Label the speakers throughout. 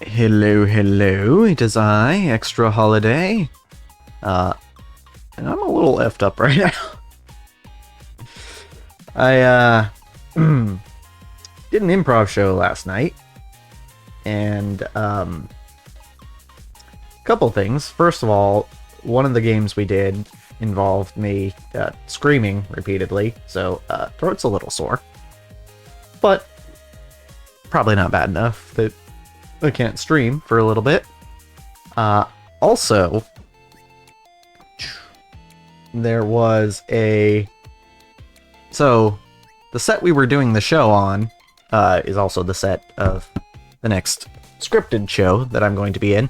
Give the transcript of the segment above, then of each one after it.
Speaker 1: Hello, hello, it is I, Extra Holiday. And I'm a little effed up right now. I, did an improv show last night. And, couple things. First of all, one of the games we did involved me, screaming repeatedly, so, throat's a little sore. But, probably not bad enough that I can't stream for a little bit. Also, there was so the set we were doing the show on is also the set of the next scripted show that I'm going to be in.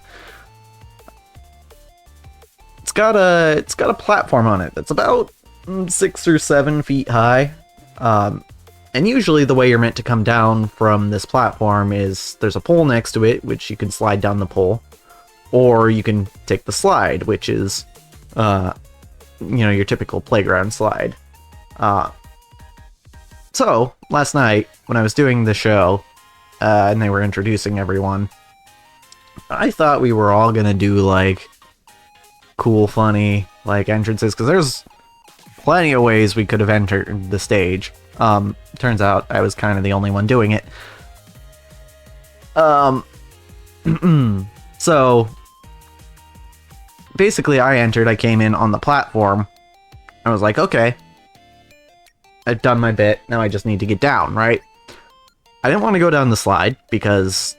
Speaker 1: It's got a platform on it that's about 6 or 7 feet high. And usually the way you're meant to come down from this platform is there's a pole next to it, which you can slide down the pole, or you can take the slide, which is, your typical playground slide. So, last night, when I was doing the show, and they were introducing everyone, I thought we were all gonna do, cool, funny, entrances, because there's plenty of ways we could have entered the stage. Turns out I was kind of the only one doing it. So, basically I came in on the platform. I was like, okay, I've done my bit, now I just need to get down, right? I didn't want to go down the slide, because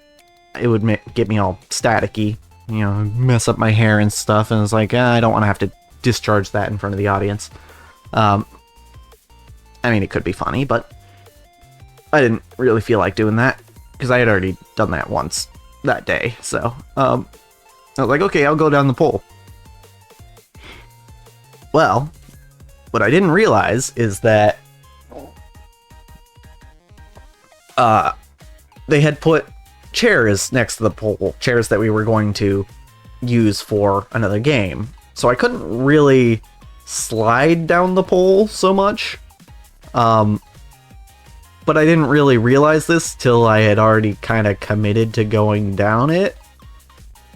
Speaker 1: it would get me all staticky, mess up my hair and stuff, and I was like, I don't want to have to discharge that in front of the audience. I mean, it could be funny, but I didn't really feel like doing that, because I had already done that once that day, so, I was like, okay, I'll go down the pole. Well, what I didn't realize is that, they had put chairs next to the pole, chairs that we were going to use for another game, so I couldn't really slide down the pole so much. But I didn't really realize this till I had already kind of committed to going down it.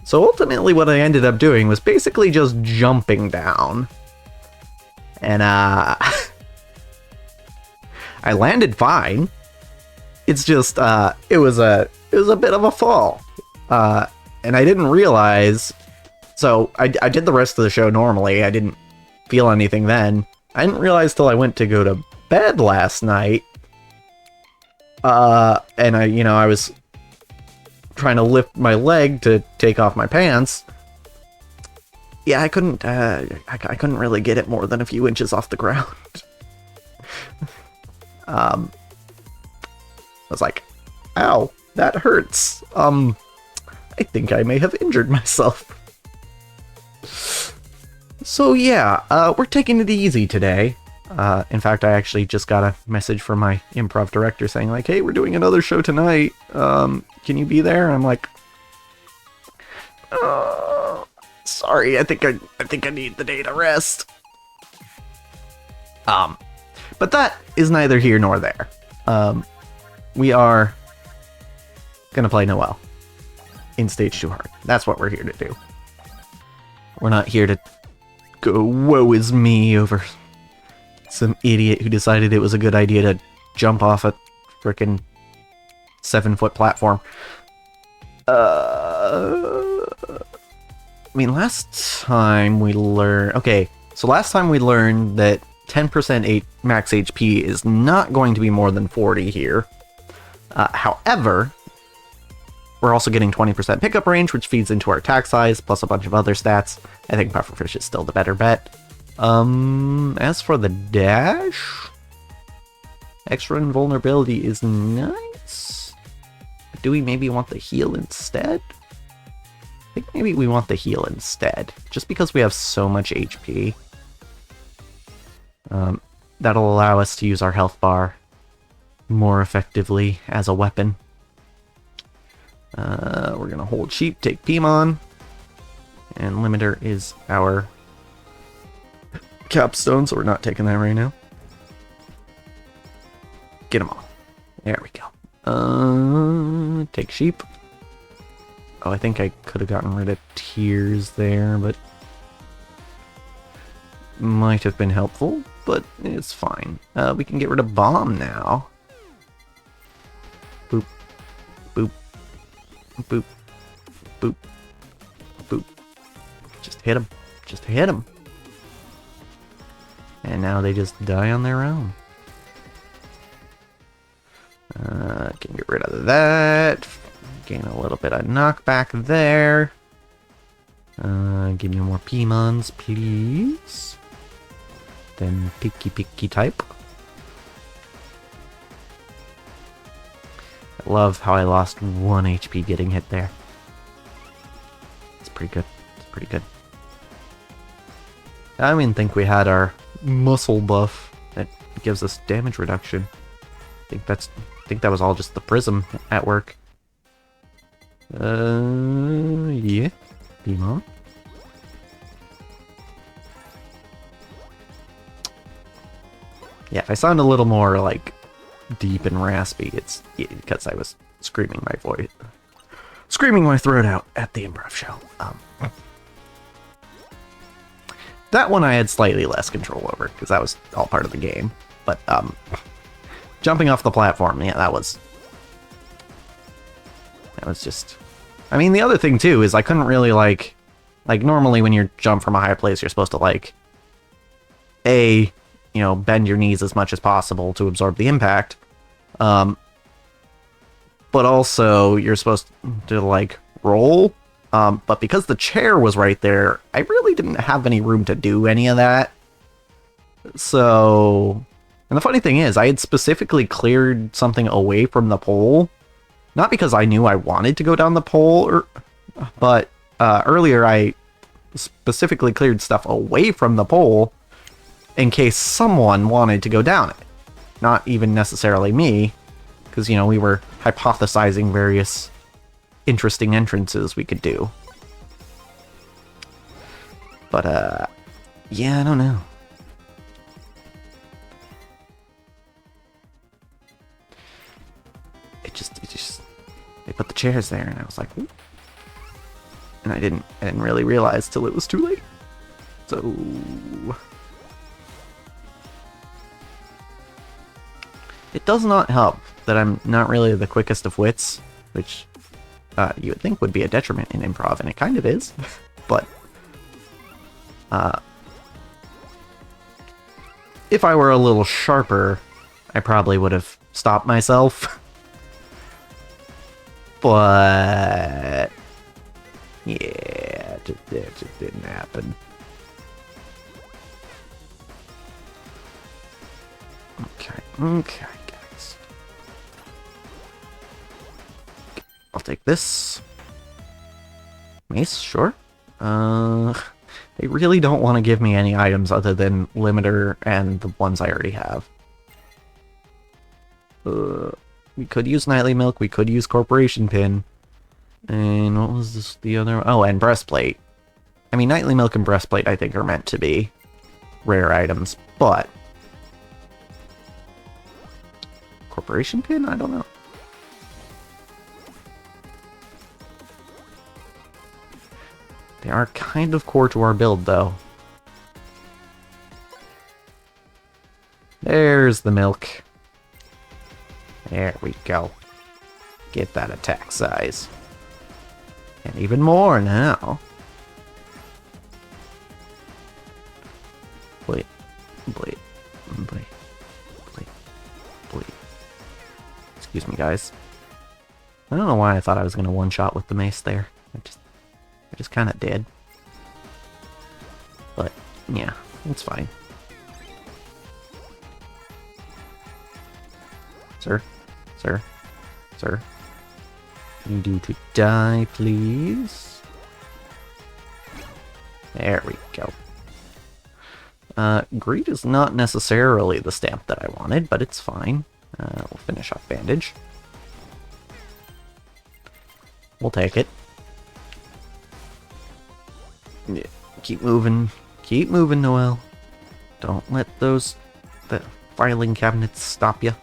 Speaker 1: So ultimately what I ended up doing was basically just jumping down. And, I landed fine. It's just, it was a bit of a fall. And I didn't realize, so I did the rest of the show normally. I didn't feel anything then. I didn't realize till I went to go to bed last night, and I was trying to lift my leg to take off my pants. Yeah, I couldn't really get it more than a few inches off the ground. I was like, ow, that hurts. I think I may have injured myself. So yeah, we're taking it easy today. In fact, I actually just got a message from my improv director saying hey, we're doing another show tonight. Can you be there? And I'm like, sorry, I think I need the day to rest. But that is neither here nor there. We are gonna play Noelle in Stage 2 Hard. That's what we're here to do. We're not here to go woe is me over some idiot who decided it was a good idea to jump off a frickin' 7-foot platform. I mean, last time we learned that 10% max HP is not going to be more than 40 here. However, we're also getting 20% pickup range, which feeds into our attack size, plus a bunch of other stats. I think Pufferfish is still the better bet. As for the dash, extra invulnerability is nice. But do we maybe want the heal instead? I think maybe we want the heal instead, just because we have so much HP. That'll allow us to use our health bar more effectively as a weapon. We're gonna hold sheep, take Pimon, and limiter is our capstone, so we're not taking that right now. Get them all. There we go. Take sheep. Oh, I think I could have gotten rid of tears there, but might have been helpful, but it's fine. We can get rid of bomb now. Boop. Boop. Boop. Boop. Boop. Just hit him. Just hit him. And now they just die on their own. Can get rid of that. Gain a little bit of knockback there. Give me more Pimons, please. Then picky type. I love how I lost 1 HP getting hit there. It's pretty good. It's pretty good. I didn't think we had our muscle buff that gives us damage reduction. I think that was all just the prism at work. Yeah. Demon. Yeah, if I sound a little more, like, deep and raspy, it's because I was screaming my throat out at the improv show. That one I had slightly less control over, because that was all part of the game. But, jumping off the platform, yeah, that was just... I mean, the other thing, too, is I couldn't really, like, normally when you jump from a high place, you're supposed to, like, you know, bend your knees as much as possible to absorb the impact. But also, you're supposed to, like, roll. But because the chair was right there, I really didn't have any room to do any of that. So... And the funny thing is, I had specifically cleared something away from the pole. Not because I knew I wanted to go down the pole, but earlier I specifically cleared stuff away from the pole in case someone wanted to go down it. Not even necessarily me, because, you know, we were hypothesizing various interesting entrances we could do. But, yeah, I don't know. It just, they put the chairs there, and I was like, ooh. And I didn't really realize till it was too late. So... It does not help that I'm not really the quickest of wits, which you would think would be a detriment in improv, and it kind of is. But if I were a little sharper, I probably would have stopped myself. But yeah, it just didn't happen. Okay, guys. I'll take this. Mace, sure. They really don't want to give me any items other than limiter and the ones I already have. We could use Nightly Milk, we could use Corporation Pin. And what was this, the other? Oh, and Breastplate. I mean, Nightly Milk and Breastplate I think are meant to be rare items, but... Corporation Pin? I don't know. They are kind of core to our build, though. There's the milk. There we go. Get that attack size. And even more now. Wait. Excuse me, guys. I don't know why I thought I was going to one-shot with the mace there. I just kind of did. But, yeah, it's fine. Sir? You do to die, please. There we go. Greed is not necessarily the stamp that I wanted, but it's fine. We'll finish off Bandage. We'll take it. Yeah, keep moving. Keep moving, Noel. Don't let the filing cabinets stop you.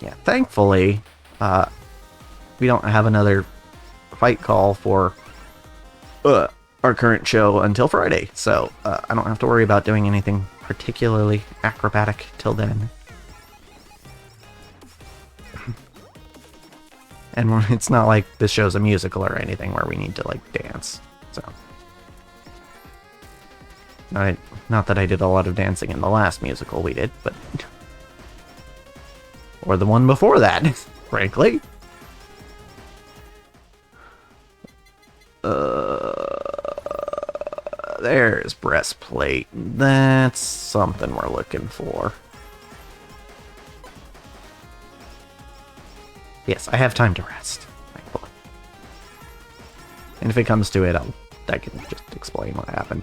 Speaker 1: yeah, thankfully, we don't have another fight call for our current show until Friday, so I don't have to worry about doing anything particularly acrobatic till then. And it's not like this show's a musical or anything where we need to, like, dance, so... Not that I did a lot of dancing in the last musical we did, but... Or the one before that, frankly. There's breastplate. That's something we're looking for. Yes, I have time to rest, thankfully. And if it comes to it, I can just explain what happened.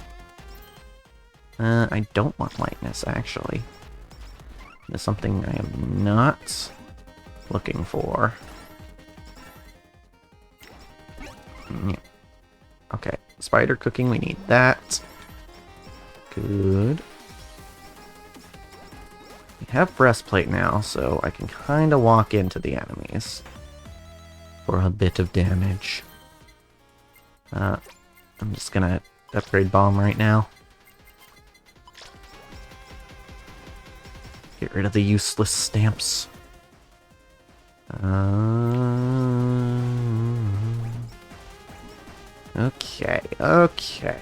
Speaker 1: I don't want lightness, actually. There's something I am not looking for. Yeah. Okay, spider cooking, we need that. Good. We have breastplate now, so I can kind of walk into the enemies for a bit of damage. I'm just gonna upgrade bomb right now. Get rid of the useless stamps. Okay, okay.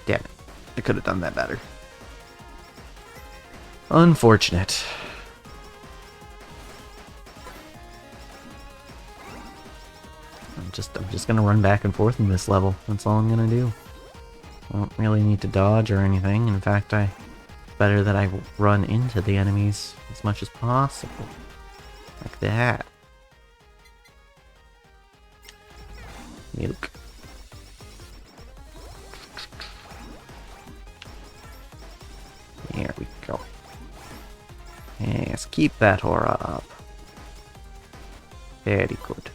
Speaker 1: Damn it. I could have done that better. Unfortunate. I'm just gonna run back and forth in this level. That's all I'm gonna do. I don't really need to dodge or anything. In fact, it's better that I run into the enemies as much as possible. Like that. Nuke. There we go. Yes, keep that aura up. Very good.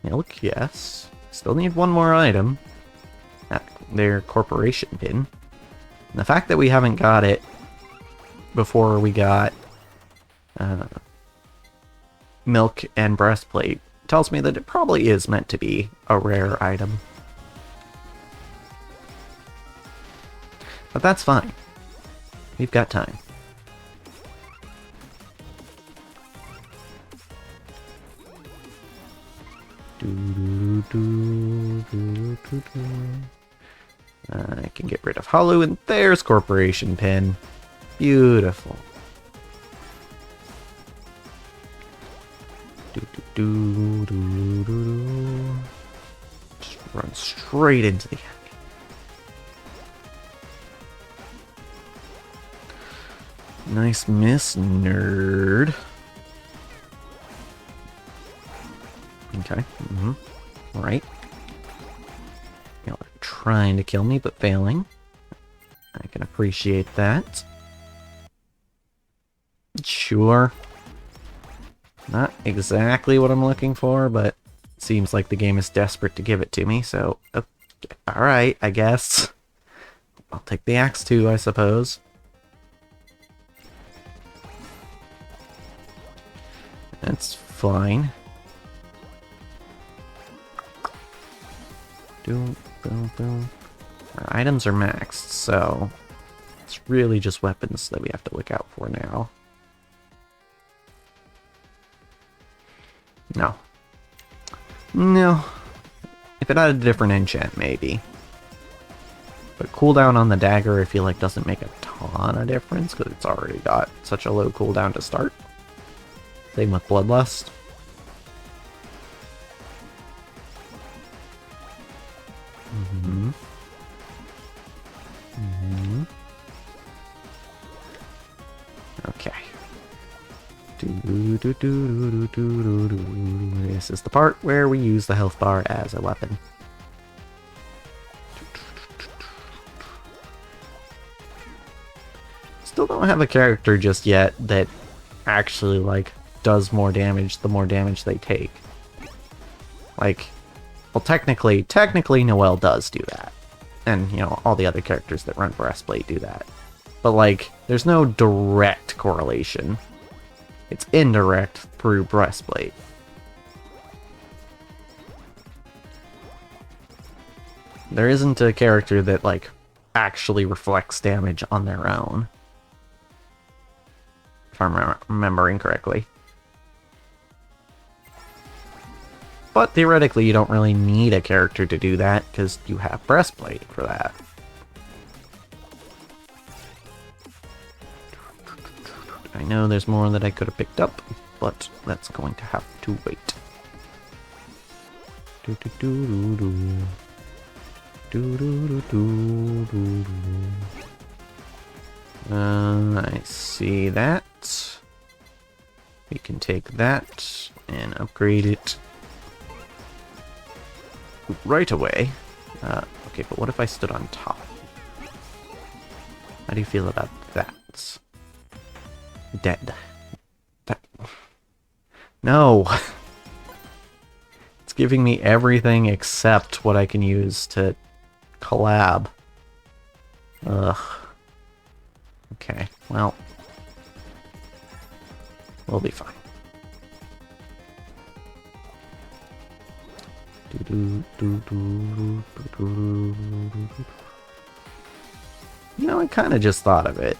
Speaker 1: Milk, yes. Still need one more item. Their corporation pin. And the fact that we haven't got it before we got milk and breastplate tells me that it probably is meant to be a rare item. But that's fine. We've got time. I can get rid of Holo, and there's corporation pin. Beautiful. Just run straight into the enemy. Nice miss, nerd. Okay. Alright. Y'all are trying to kill me, but failing. I can appreciate that. Sure. Not exactly what I'm looking for, but it seems like the game is desperate to give it to me, so... Okay. Alright, I guess. I'll take the axe too, I suppose. That's fine. Boom, boom, boom. Our items are maxed, so it's really just weapons that we have to look out for now. No. No. If it had a different enchant, maybe. But cooldown on the dagger, I feel like doesn't make a ton of difference, because it's already got such a low cooldown to start. Same with Bloodlust. Okay. This is the part where we use the health bar as a weapon. Still don't have a character just yet that actually, like, does more damage the more damage they take. Like, well, technically Noelle does do that. And, you know, all the other characters that run Breastplate do that. but like, there's no direct correlation. It's indirect through breastplate. There isn't a character that, like, actually reflects damage on their own. If I'm remembering correctly. But theoretically, you don't really need a character to do that, because you have breastplate for that. I know there's more that I could have picked up, but that's going to have to wait. I see that. We can take that and upgrade it right away. Okay, but what if I stood on top? How do you feel about that? Dead. No! It's giving me everything except what I can use to collab. Ugh. Okay, well. We'll be fine. You know, I kind of just thought of it.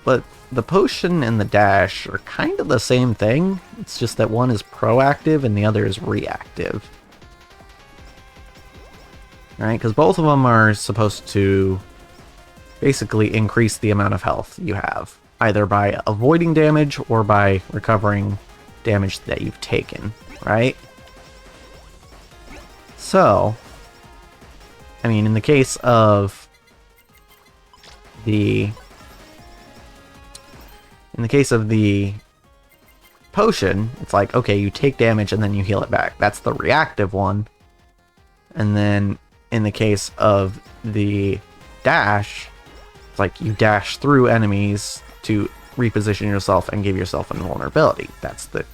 Speaker 1: But the potion and the dash are kind of the same thing. It's just that one is proactive and the other is reactive. Right? Because both of them are supposed to basically increase the amount of health you have, either by avoiding damage or by recovering damage that you've taken, right? So, I mean, in the case of the potion, it's like, okay, you take damage and then you heal it back. That's the reactive one. And then in the case of the dash, it's like you dash through enemies to reposition yourself and give yourself invulnerability. That's the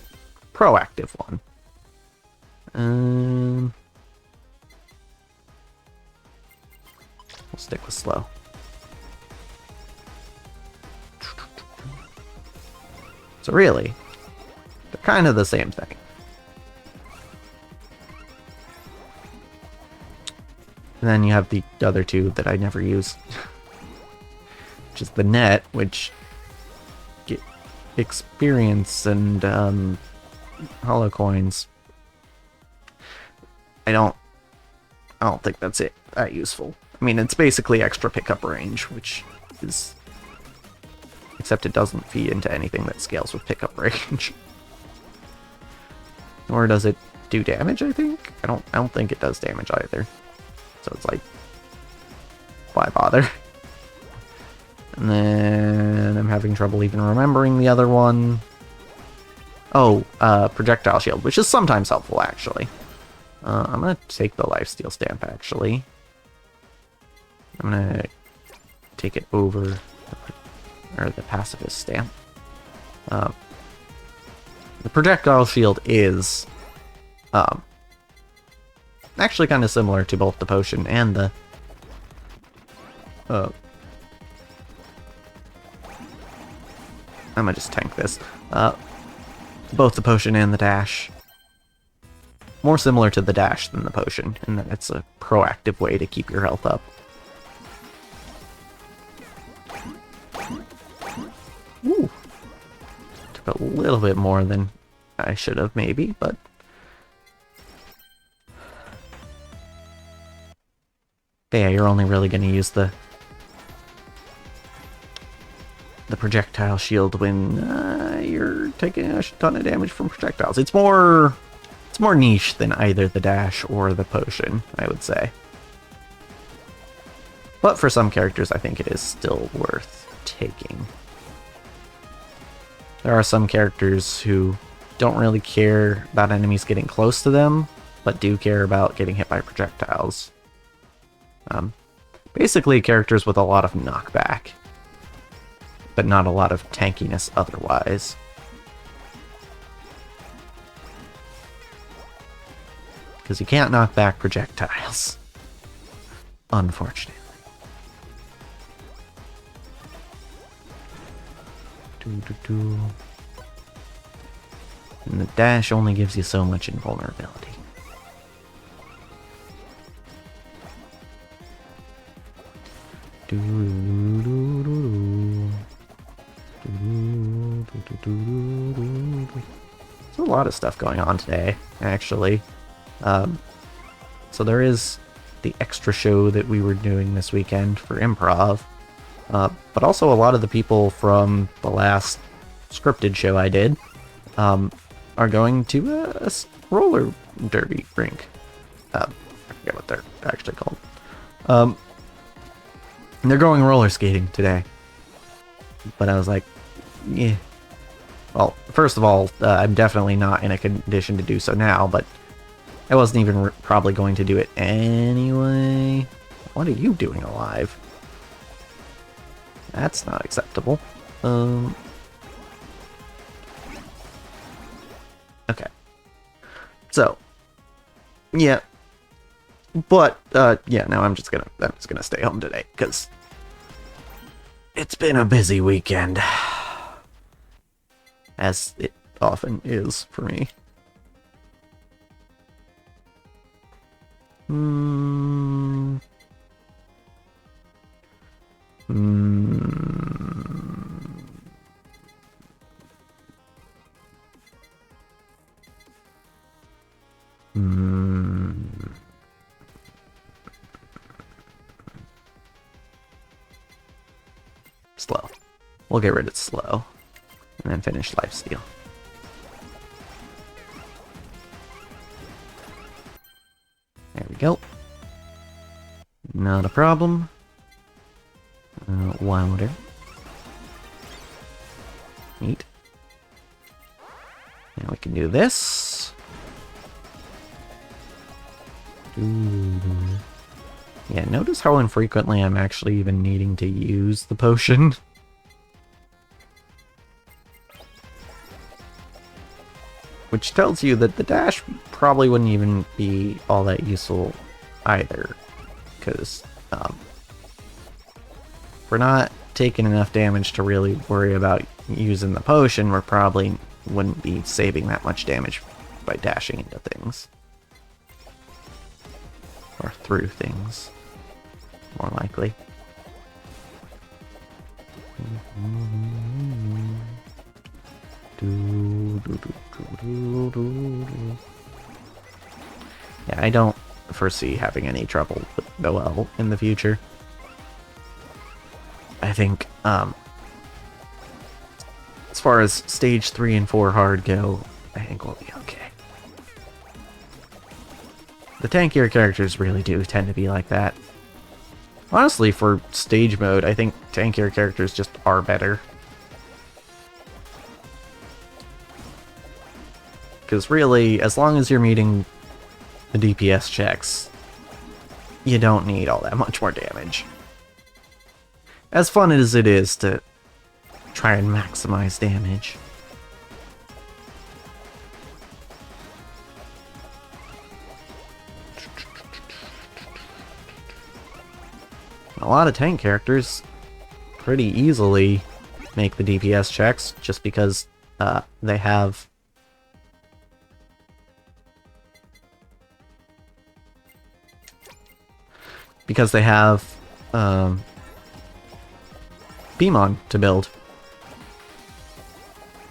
Speaker 1: proactive one. We'll stick with slow. So really, they're kind of the same thing. And then you have the other two that I never use. Which is the net, which get experience and holo coins. I don't think that's that useful. I mean, it's basically extra pickup range, which is... Except it doesn't feed into anything that scales with pickup range. Nor does it do damage, I think? I don't think it does damage either. So it's like, why bother? And then I'm having trouble even remembering the other one. Oh, projectile shield, which is sometimes helpful, actually. I'm gonna take the lifesteal stamp, actually. I'm gonna take it over, or the pacifist stamp. The projectile shield is actually kind of similar to both the potion and the I'm gonna just tank this. Both the potion and the dash. More similar to the dash than the potion, in that it's a proactive way to keep your health up. Ooh. Took a little bit more than I should have, maybe, but... yeah, you're only really going to use the projectile shield when you're taking a ton of damage from projectiles. It's more niche than either the dash or the potion, I would say. But for some characters, I think it is still worth taking. There are some characters who don't really care about enemies getting close to them, but do care about getting hit by projectiles. Basically, characters with a lot of knockback, but not a lot of tankiness otherwise. Because you can't knock back projectiles. Unfortunately. And the dash only gives you so much invulnerability. There's a lot of stuff going on today, actually. So there is the extra show that we were doing this weekend for improv, but also a lot of the people from the last scripted show I did are going to a roller derby rink. I forget what they're actually called. They're going roller skating today. But I was like, yeah. Well, first of all, I'm definitely not in a condition to do so now, but I wasn't even probably going to do it anyway. What are you doing alive? That's not acceptable. Okay. So, yeah. But, yeah, no, I'm just gonna stay home today, because it's been a busy weekend. As it often is for me. Slow. We'll get rid of slow. And then finish lifesteal. There we go. Not a problem. Wilder. Neat. Now we can do this. Yeah, notice how infrequently I'm actually even needing to use the potion. Which tells you that the dash probably wouldn't even be all that useful either. Because we're not taking enough damage to really worry about using the potion. We probably wouldn't be saving that much damage by dashing into things. Or through things. More likely. Yeah, I don't foresee having any trouble with Noelle in the future. I think, as far as stage 3 and 4 hard go, I think we'll be okay. The tankier characters really do tend to be like that. Honestly, for stage mode, I think tankier characters just are better. Because really, as long as you're meeting the DPS checks, you don't need all that much more damage. As fun as it is to try and maximize damage. A lot of tank characters pretty easily make the DPS checks just because they have Pimon to build,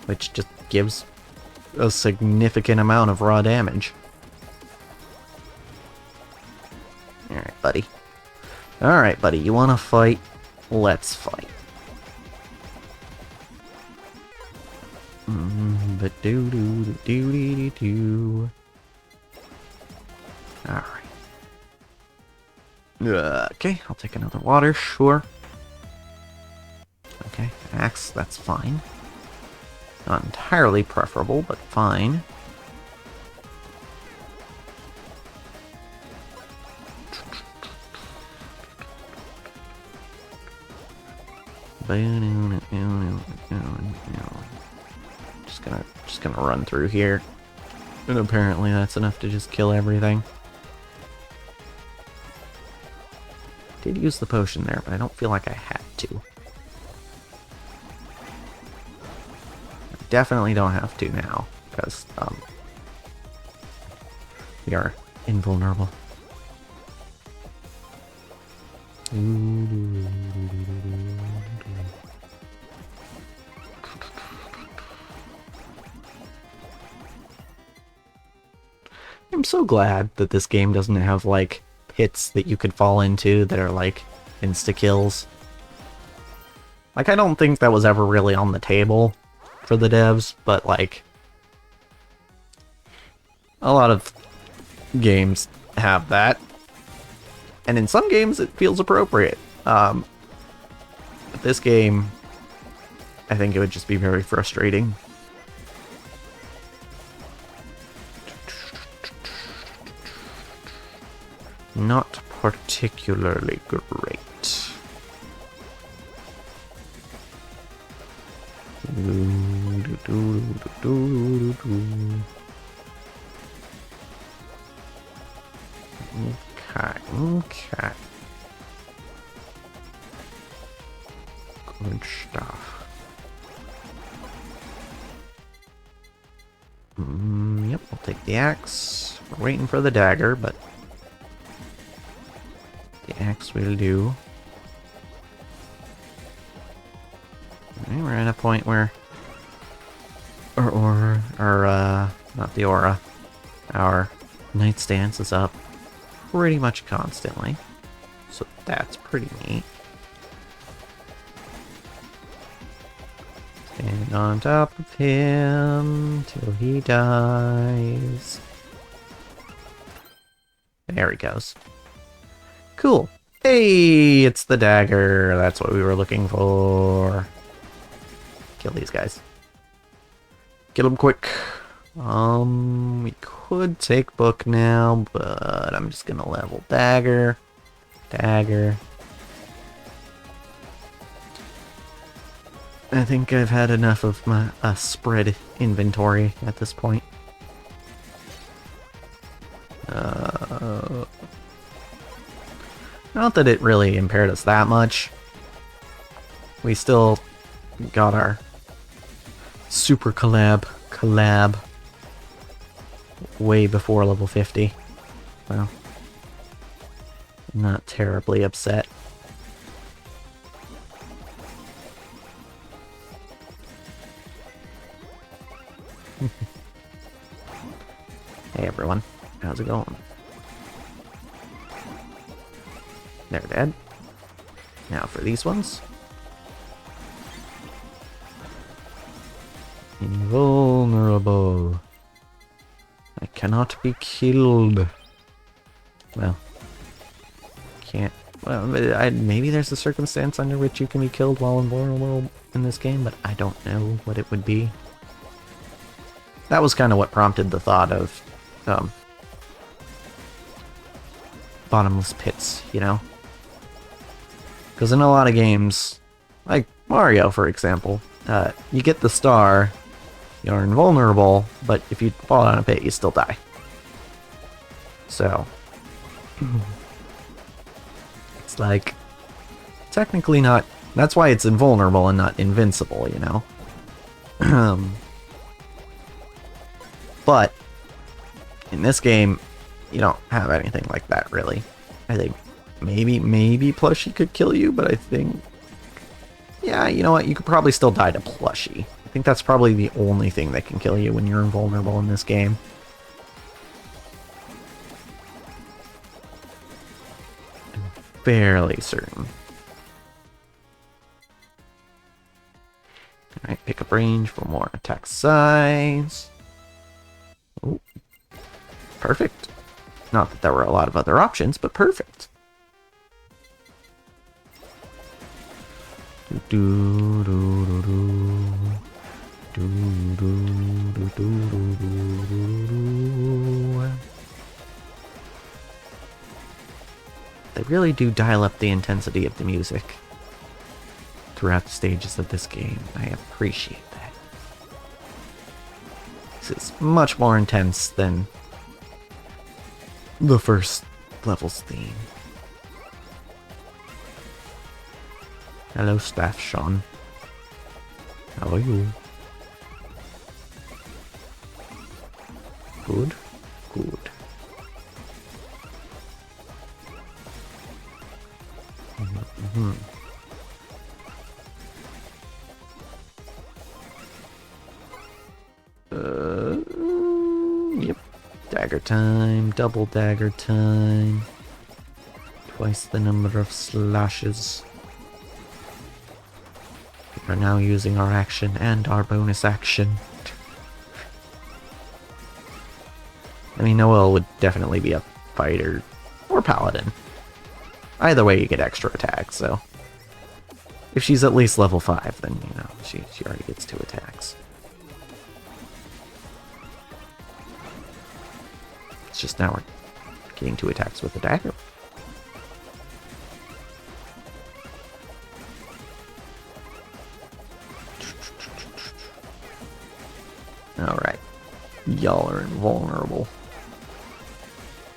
Speaker 1: which just gives a significant amount of raw damage. Alright, buddy. Alright, buddy, you wanna fight? Let's fight. But do do do do do. Alright. Okay, I'll take another water, sure. Okay, axe, that's fine. Not entirely preferable, but fine. Just gonna run through here. And apparently that's enough to just kill everything. Did use the potion there, but I don't feel like I had to. definitely don't have to now, because we are invulnerable. I'm so glad that this game doesn't have, like, pits that you could fall into that are, like, insta-kills. Like, I don't think that was ever really on the table for the devs, but, like, a lot of games have that. And in some games, it feels appropriate. But this game, I think it would just be very frustrating. Not particularly great. Okay. Good stuff. Yep, we'll take the axe. We're waiting for the dagger, but the axe will do. Okay, we're at a point where our aura, not the aura, our nightstands is up pretty much constantly. So that's pretty neat. Stand on top of him till he dies. There he goes. Cool. Hey, it's the dagger. That's what we were looking for. Kill these guys. Kill them quick. We could take book now, but I'm just gonna level dagger. Dagger. I think I've had enough of my spread inventory at this point. Not that it really impaired us that much. We still got our super collab way before level 50. Well, I'm not terribly upset. Hey everyone, how's it going? They're dead. Now for these ones. Invulnerable. I cannot be killed. Well, can't. Well, maybe there's a circumstance under which you can be killed while invulnerable in this game, but I don't know what it would be. That was kind of what prompted the thought of bottomless pits, you know? Because in a lot of games, like Mario, for example, you get the star, you're invulnerable, but if you fall down a pit, you still die. So, it's like, technically not, that's why it's invulnerable and not invincible, you know? But, in this game, you don't have anything like that, really. I think maybe Plushie could kill you, but I think, yeah, you know what, you could probably still die to Plushie. I think that's probably the only thing that can kill you when you're invulnerable in this game. I'm fairly certain. Alright, pick up range for more attack size. Oh, perfect. Not that there were a lot of other options, but perfect. They really do dial up the intensity of the music throughout the stages of this game. I appreciate that. This is much more intense than the first level's theme. Hello, Staff Sean. How are you? Good. Good. Yep. Dagger time, double dagger time. Twice the number of slashes. We are now using our action and our bonus action. I mean, Noelle would definitely be a fighter or paladin. Either way, you get extra attacks, so... If she's at least level 5, then, you know, she already gets 2 attacks. It's just now we're getting 2 attacks with the dagger. Alright. Y'all are invulnerable.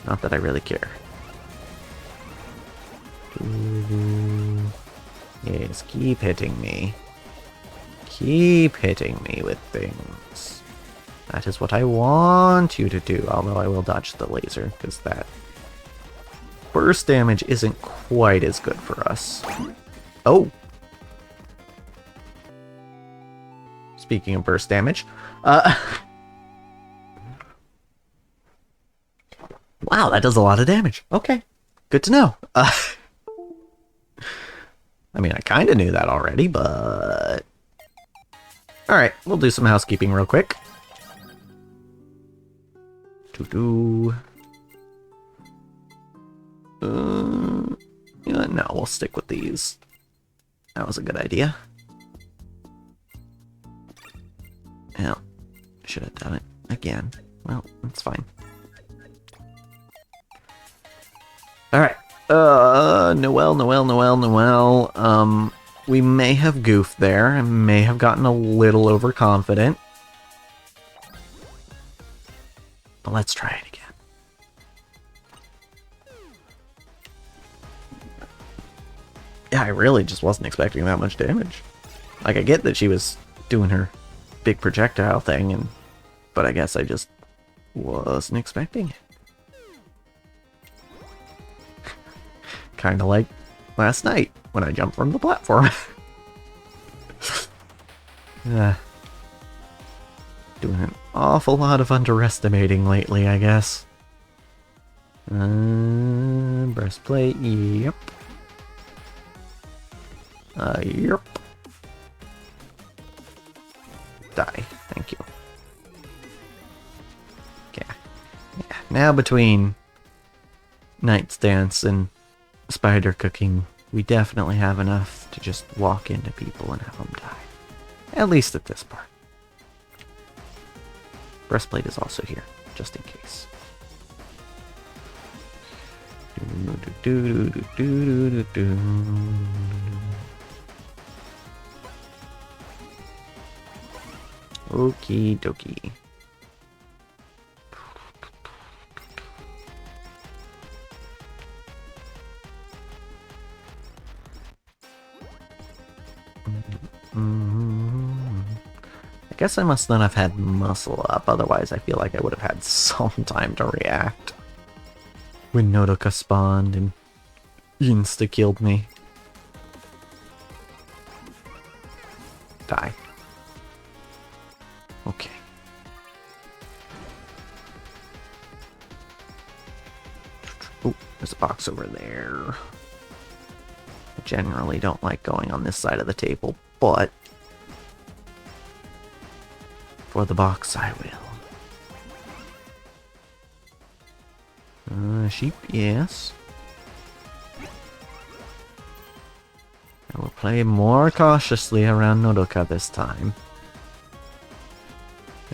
Speaker 1: Not that I really care. Yes, keep hitting me. Keep hitting me with things. That is what I want you to do, although I will dodge the laser, because that burst damage isn't quite as good for us. Oh! Speaking of burst damage, wow, that does a lot of damage. Okay, good to know. I mean, I kind of knew that already, but... Alright, we'll do some housekeeping real quick. No, we'll stick with these. That was a good idea. Well, should have done it again. Well, it's fine. Alright. Noelle. We may have goofed there. I may have gotten a little overconfident. But let's try it again. Yeah, I really just wasn't expecting that much damage. Like, I get that she was doing her big projectile thing, but I guess I just wasn't expecting it. Kind of like last night when I jumped from the platform. Doing an awful lot of underestimating lately, I guess. Breastplate, yep. Yep. Die, thank you. Yeah. Now between Knight's Dance and spider cooking, we definitely have enough to just walk into people and have them die. At least at this part. Breastplate is also here, just in case. Okie dokie. I guess I must not have had muscle up, otherwise I feel like I would have had some time to react. When Nodoka spawned and insta-killed me. Die. Okay. Oh, there's a box over there. I generally don't like going on this side of the table, but for the box I will. Sheep, yes. I will play more cautiously around Nodoka this time.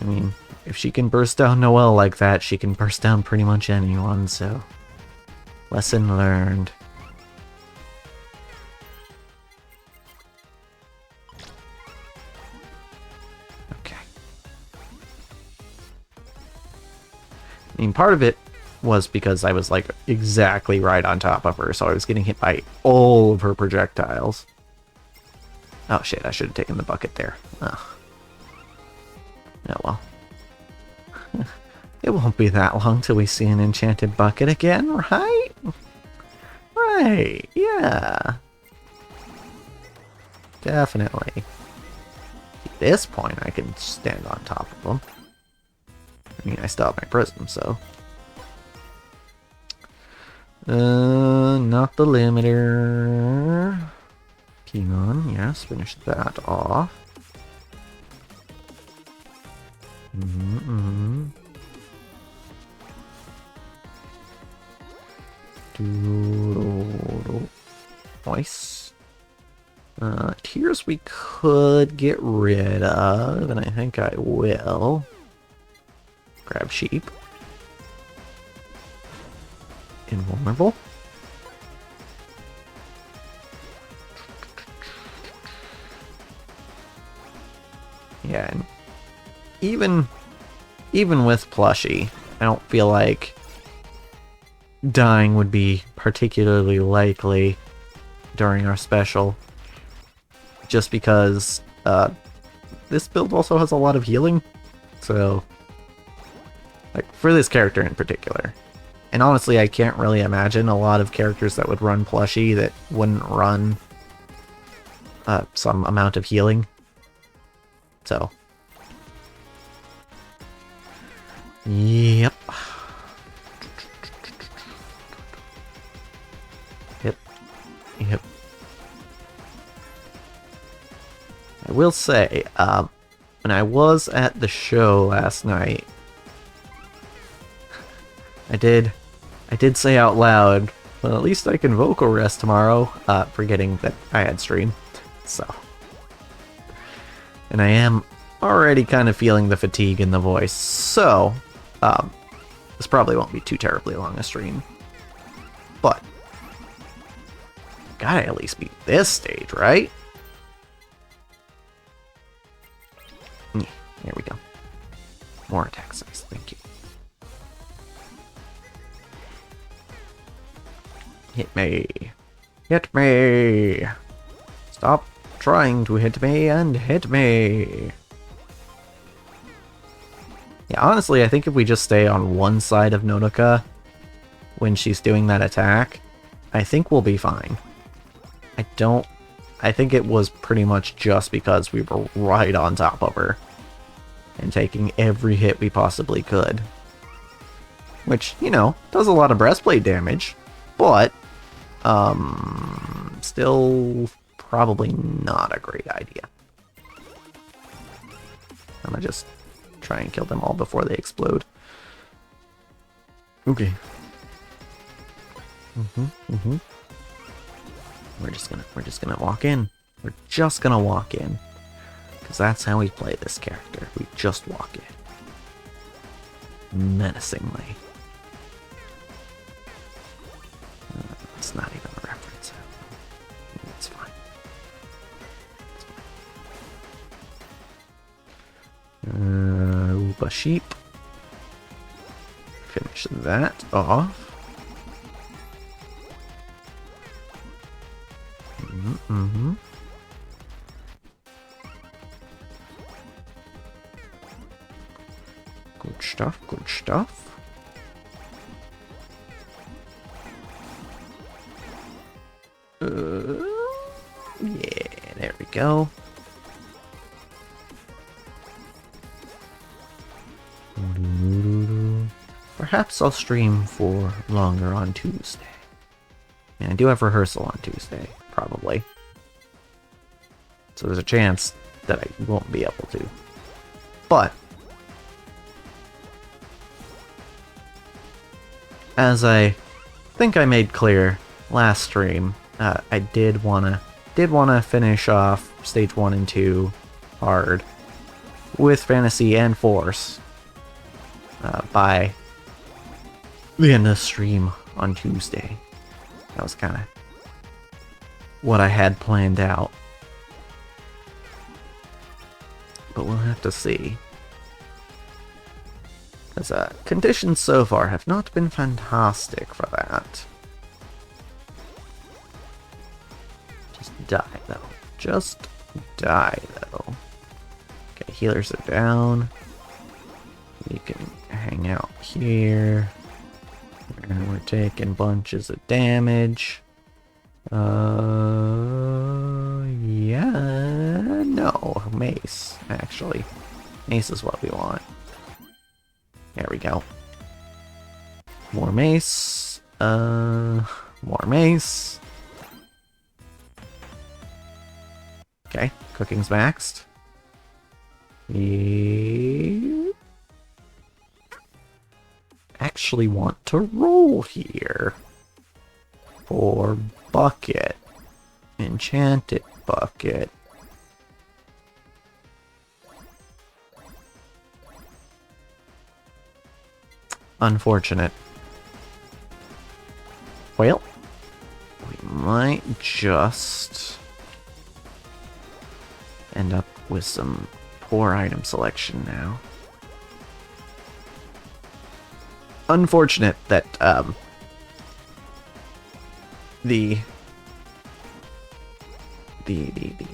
Speaker 1: I mean, if she can burst down Noelle like that, she can burst down pretty much anyone, so... Lesson learned. Okay. I mean, part of it was because I was, like, exactly right on top of her, so I was getting hit by all of her projectiles. Oh shit, I should have taken the bucket there. Ugh. Oh well. It won't be that long till we see an enchanted bucket again, right? Right, yeah. Definitely. At this point, I can stand on top of them. I mean, I still have my prism, so... not the limiter. Pokemon, yes, finish that off. Nice. Tears we could get rid of, and I think I will. Grab sheep. Invulnerable. Yeah, and even with plushie, I don't feel like dying would be particularly likely during our special. Just because this build also has a lot of healing. So, like, for this character in particular. And honestly, I can't really imagine a lot of characters that would run plushie that wouldn't run some amount of healing. So. Yep. Yep. I will say, when I was at the show last night, I did say out loud, well, at least I can vocal rest tomorrow, forgetting that I had stream, so. And I am already kind of feeling the fatigue in the voice, so, this probably won't be too terribly long a stream. But, gotta at least beat this stage, right? Yeah, there we go. More attack size, thank you. Hit me. Hit me. Stop trying to hit me and hit me. Yeah, honestly, I think if we just stay on one side of Nodoka when she's doing that attack, I think we'll be fine. I think it was pretty much just because we were right on top of her and taking every hit we possibly could. Which, you know, does a lot of breastplate damage, but still probably not a great idea. I'm gonna just try and kill them all before they explode. Okay. We're just gonna walk in. We're just gonna walk in. Because that's how we play this character. We just walk in. Menacingly. It's not even a reference. It's fine. It's fine. Oopa sheep. Finish that off. Good stuff, good stuff. Yeah, there we go. Perhaps I'll stream for longer on Tuesday. And I do have rehearsal on Tuesday, probably. So there's a chance that I won't be able to. But as I think I made clear last stream, I did wanna finish off stage 1 and 2 hard with Fantasy and Force by the end of the stream on Tuesday. That was kind of what I had planned out. But we'll have to see. As conditions so far have not been fantastic for that. Just die, though. Just die, though. Okay, healers are down. You can hang out here. And we're taking bunches of damage. Yeah, no, mace, actually. Mace is what we want. There we go. More mace. More mace. Okay, cooking's maxed. Actually want to roll here. For bucket. Enchanted bucket. Unfortunate. Well, we might just end up with some poor item selection now. Unfortunate that the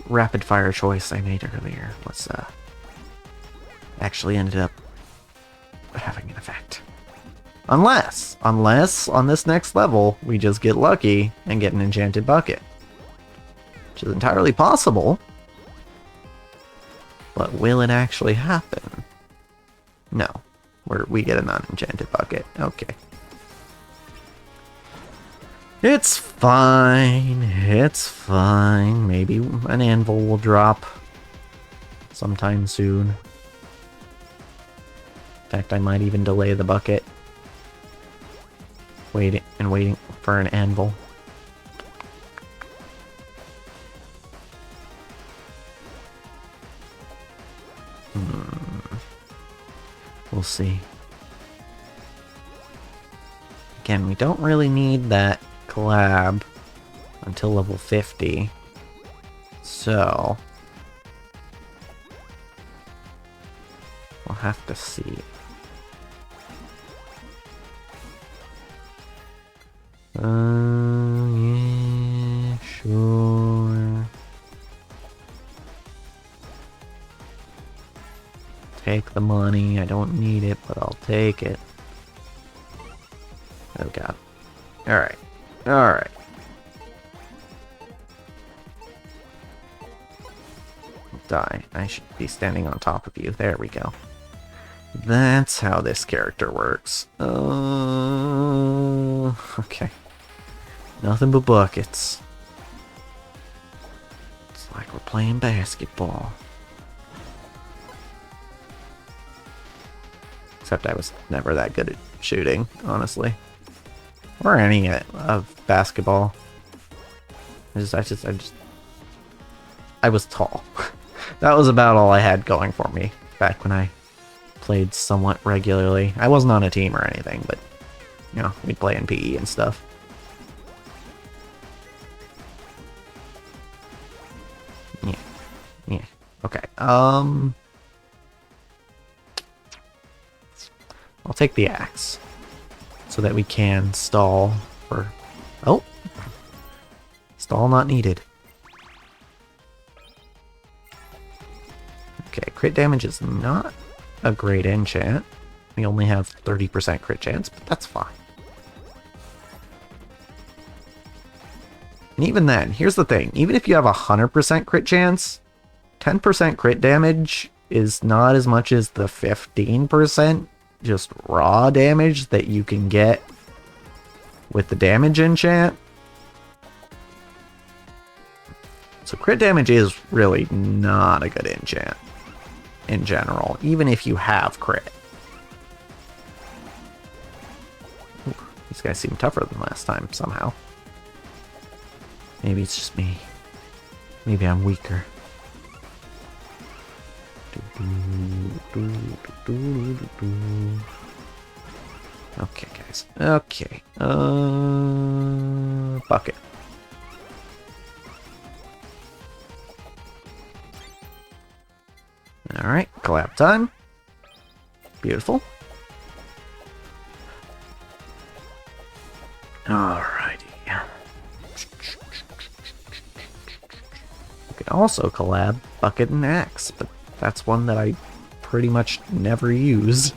Speaker 1: rapid fire choice I made earlier was actually ended up having an effect. Unless on this next level we just get lucky and get an enchanted bucket, which is entirely possible. But will it actually happen? No. We get an unenchanted bucket. Okay. It's fine. It's fine. Maybe an anvil will drop sometime soon. In fact, I might even delay the bucket. Waiting for an anvil. We'll see. Again, we don't really need that collab until level 50. So we'll have to see. Yeah, sure. Take the money. I don't need it, but I'll take it. Oh god. Alright. Alright. Die. I should be standing on top of you. There we go. That's how this character works. Okay. Nothing but buckets. It's like we're playing basketball. Except I was never that good at shooting, honestly. Or any of basketball. I was tall. That was about all I had going for me back when I played somewhat regularly. I wasn't on a team or anything, but you know, we'd play in PE and stuff. Yeah. Okay. I'll take the axe so that we can stall for... Oh! Stall not needed. Okay, crit damage is not a great enchant. We only have 30% crit chance, but that's fine. And even then, here's the thing. Even if you have 100% crit chance, 10% crit damage is not as much as the 15% just raw damage that you can get with the damage enchant. So crit damage is really not a good enchant in general, even if you have crit. Ooh, these guys seem tougher than last time somehow. Maybe it's just me. Maybe I'm weaker. Okay, guys. Okay. Bucket. Alright, collab time. Beautiful. Alrighty. We could also collab bucket and axe, but that's one that I pretty much never use.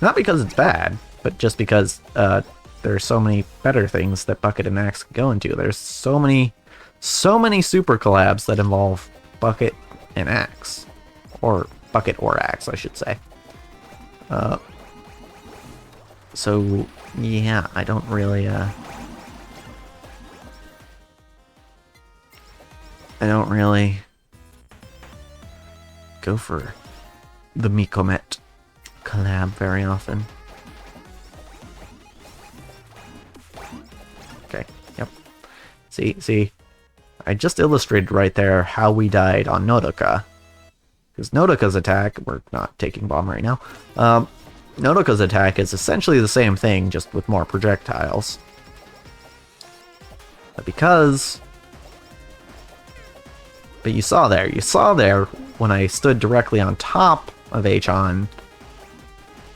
Speaker 1: Not because it's bad, but just because there's so many better things that Bucket and Axe can go into. There's so many super collabs that involve Bucket and Axe. Or Bucket or Axe, I should say. So, yeah, I don't really, go for the Mikomet collab very often. Okay, yep. See, I just illustrated right there how we died on Nodoka. Because Nodoka's attack, we're not taking bomb right now, Nodoka's attack is essentially the same thing, just with more projectiles. But you saw there, when I stood directly on top of H-On,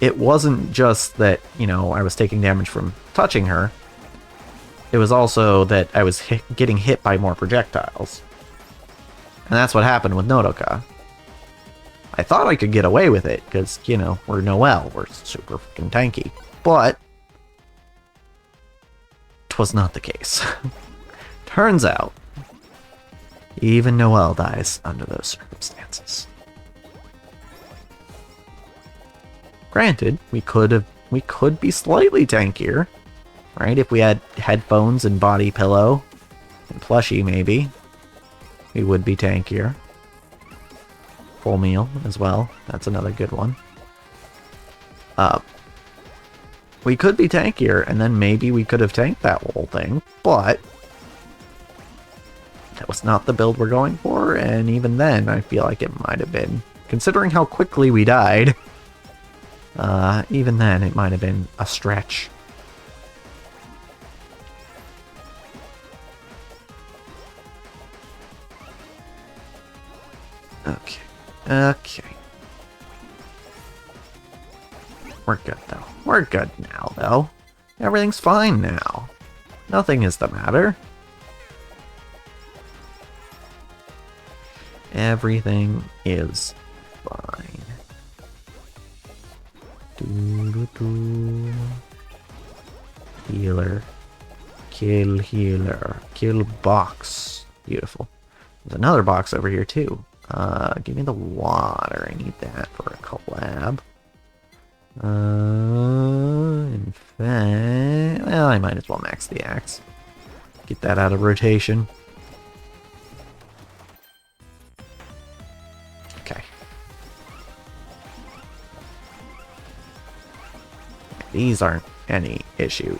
Speaker 1: it wasn't just that, you know, I was taking damage from touching her. It was also that I was getting hit by more projectiles. And that's what happened with Nodoka. I thought I could get away with it, because, you know, we're Noelle, we're super freaking tanky. But 'twas not the case. Turns out, even Noelle dies under those circumstances. Granted, we could be slightly tankier, right? If we had headphones and body pillow and plushie, maybe we would be tankier. Full meal as well. That's another good one. We could be tankier, and then maybe we could have tanked that whole thing, but that was not the build we're going for, and even then, I feel like it might have been. Considering how quickly we died, even then, it might have been a stretch. Okay. We're good, though. We're good now, though. Everything's fine now. Nothing is the matter. Everything is fine. Healer. Kill healer. Kill box. Beautiful. There's another box over here, too. Give me the water. I need that for a collab. In fact, well, I might as well max the axe. Get that out of rotation. Okay. These aren't any issue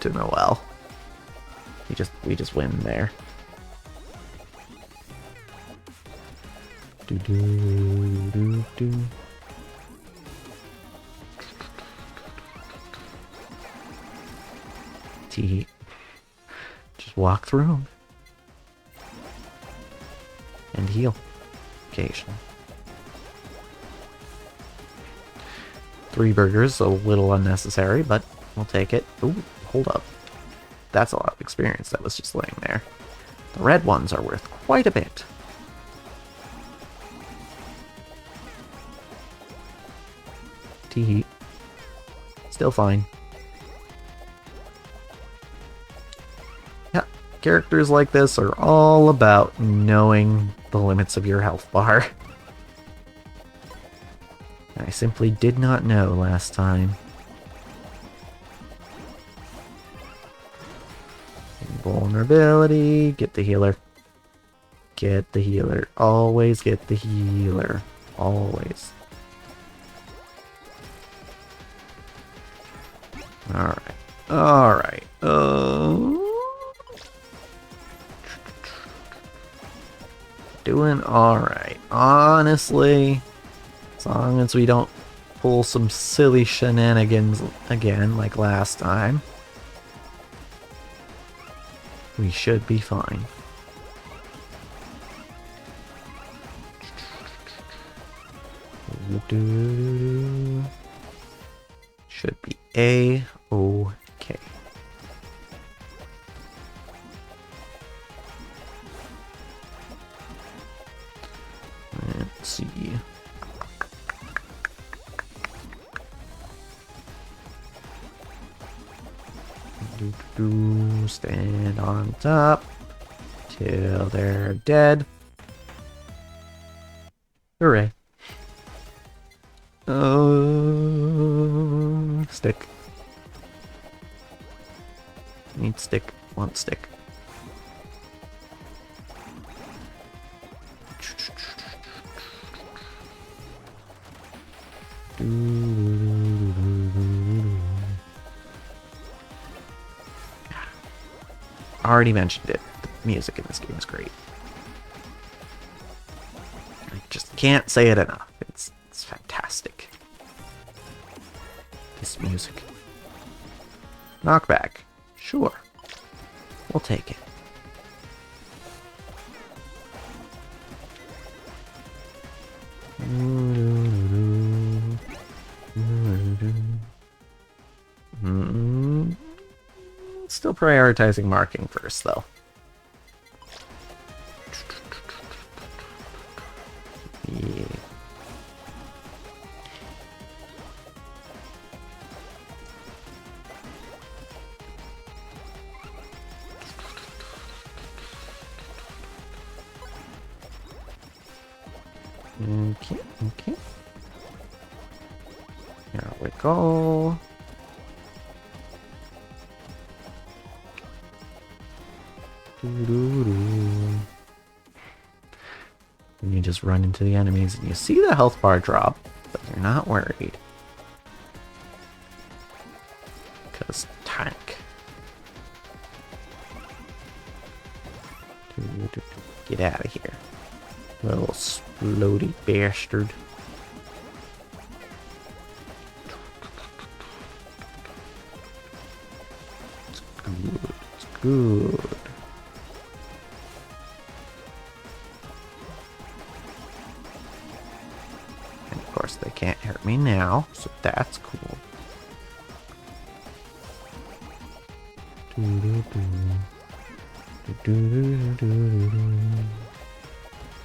Speaker 1: to Noelle. We just win there. Just walk through them. And heal. Occasionally. 3 burgers, a little unnecessary, but we'll take it. Ooh, hold up. That's a lot of experience that was just laying there. The red ones are worth quite a bit. Tee-hee. Still fine. Yeah, characters like this are all about knowing the limits of your health bar. I simply did not know last time. Invulnerability. Get the healer. Get the healer. Always get the healer. Always. Alright. Alright. Doing alright. Honestly, as long as we don't pull some silly shenanigans again like last time, we should be fine. Should be A-okay. Let's see. Stand on top till they're dead. Hooray. Stick. Need stick. Want stick. I already mentioned it. The music in this game is great. I just can't say it enough. It's fantastic. This music. Knockback. Sure. We'll take it. Still prioritizing marking first, though. Yeah. Okay. Here we go. And you just run into the enemies and you see the health bar drop, but you're not worried. Because tank. Get out of here. Little splody bastard. It's good. It's good. And of course they can't hurt me now, so that's cool.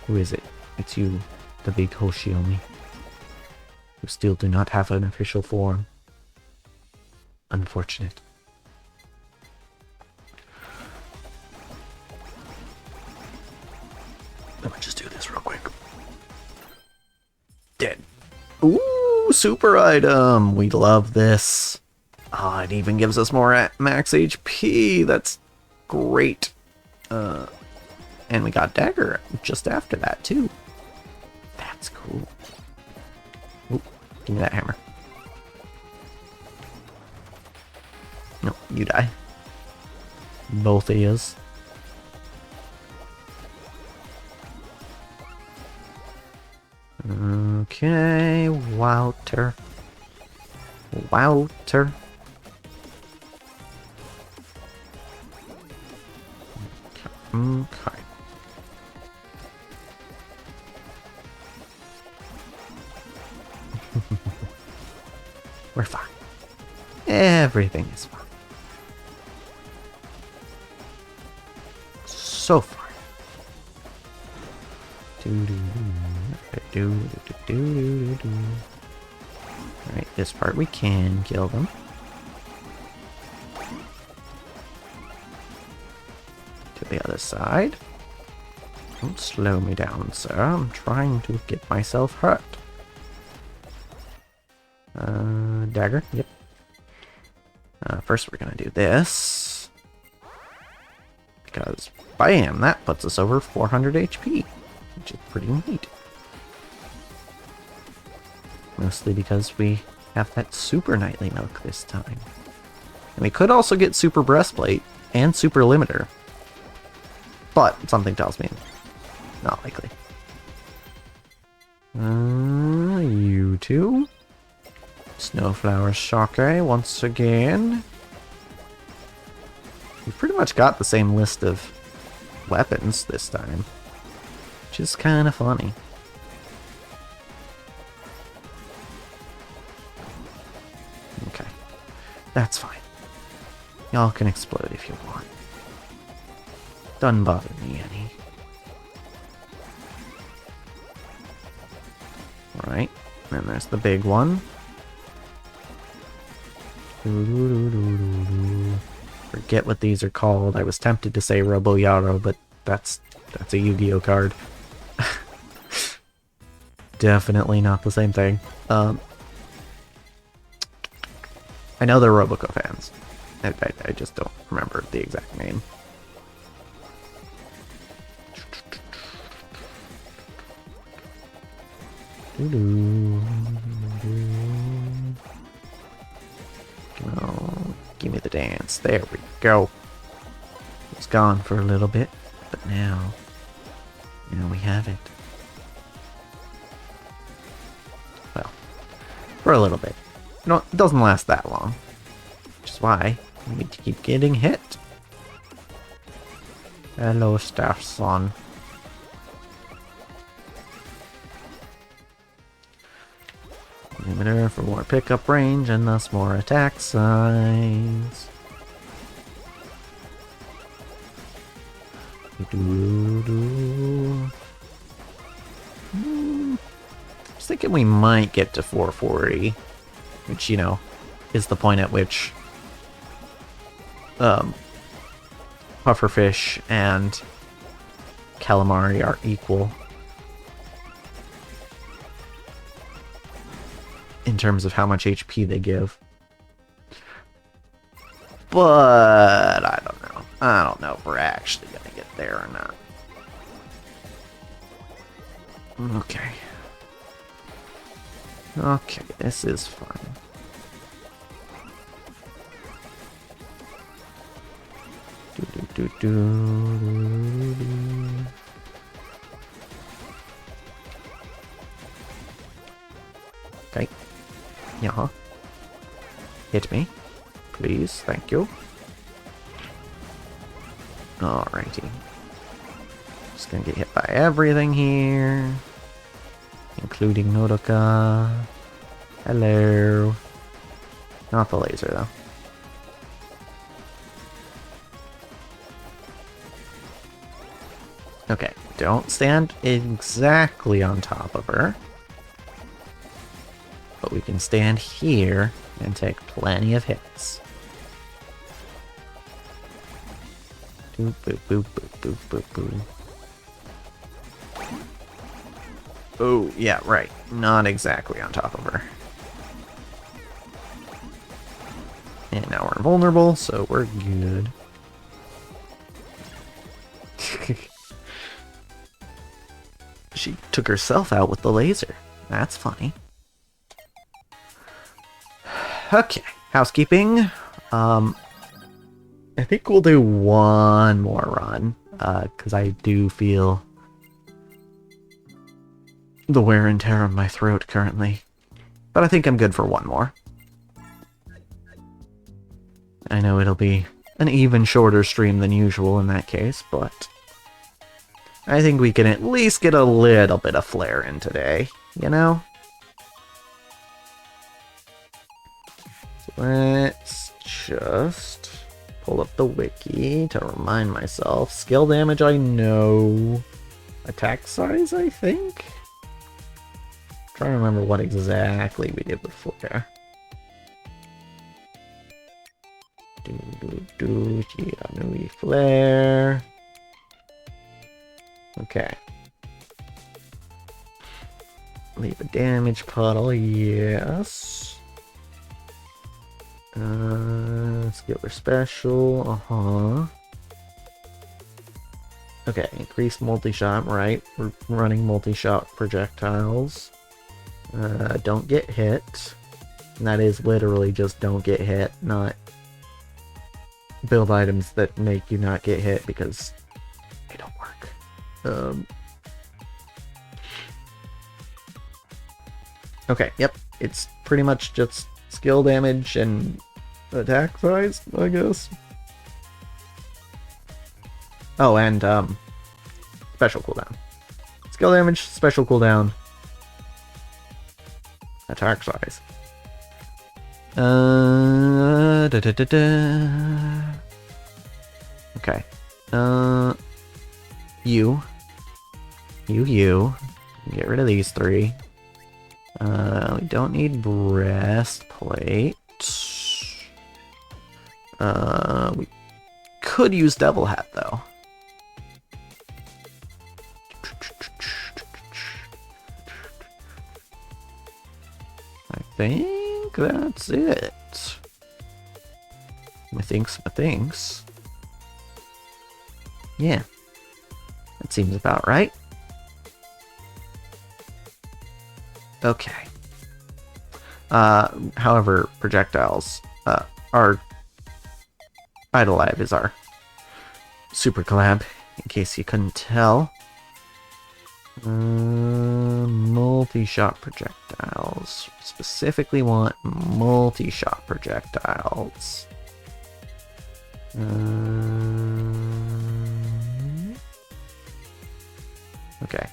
Speaker 1: Who is it? It's you, the big Hoshiomi. You still do not have an official form. Unfortunate. Let me just do this real quick. Dead. Ooh, super item! We love this. Oh, it even gives us more max HP. That's great. And we got dagger just after that too. That's cool. Ooh, give me that hammer. No, you die. Both of yous. Okay, Wouter. Wouter. Okay. We're fine. Everything is fine. So far. Alright, this part we can kill them. To the other side. Don't slow me down, sir. I'm trying to get myself hurt. Dagger, yep. First we're gonna do this. Because, bam, that puts us over 400 HP. Which is pretty neat. Mostly because we have that super nightly milk this time. And we could also get super breastplate and super limiter. But something tells me not likely. You two. Snowflower Shake once again. We've pretty much got the same list of weapons this time. Which is kind of funny. Okay. That's fine. Y'all can explode if you want. Doesn't bother me any. Alright. Then there's the big forget what these are called. I was tempted to say Robo Yaro, but that's a Yu-Gi-Oh card. Definitely not the same thing. I know they're Roboco fans. I just don't remember the exact name. Oh, give me the dance. There we go. It was gone for a little bit, but now we have it. Well, for a little bit. No, it doesn't last that long, which is why we need to keep getting hit. Hello, Staff Son. Limiter for more pickup range and thus more attack size. I was thinking we might get to 440, which, you know, is the point at which Pufferfish and Calamari are equal in terms of how much HP they give. But I don't know. I don't know if we're actually gonna get there or not. Okay. Okay, this is fine. Okay. Yeah. Hit me. Please, thank you. Alrighty. Just gonna get hit by everything here. Including Nodoka. Hello. Not the laser, though. Okay, don't stand exactly on top of her. But we can stand here and take plenty of hits. Boop, boop, boop, boop, boop, boop, boop. Oh, yeah, right. Not exactly on top of her. And now we're invulnerable, so we're good. She took herself out with the laser. That's funny. Okay, housekeeping. I think we'll do one more run, because I do feel the wear and tear on my throat currently. But I think I'm good for one more. I know it'll be an even shorter stream than usual in that case, but I think we can at least get a little bit of flair in today, you know? So let's just pull up the wiki to remind myself. Skill damage, I know. Attack size, I think? I'm trying to remember what exactly we did with flair. Chianui flare. Okay. Leave a damage puddle, yes. Skiller special, Okay, increased multi-shot, right. We're running multi-shot projectiles. Don't get hit. And that is literally just don't get hit, not build items that make you not get hit because they don't work. Okay, yep. It's pretty much just skill damage and attack size, I guess. Oh, and special cooldown. Skill damage, special cooldown, attack size. Okay. You. Get rid of these three. We don't need breastplate. We could use Devil Hat, though. I think that's it. Methinks. Yeah. That seems about right. Okay. However, projectiles, our Hololive is our super collab, in case you couldn't tell. Multi-shot projectiles. Specifically want multi-shot projectiles. Okay.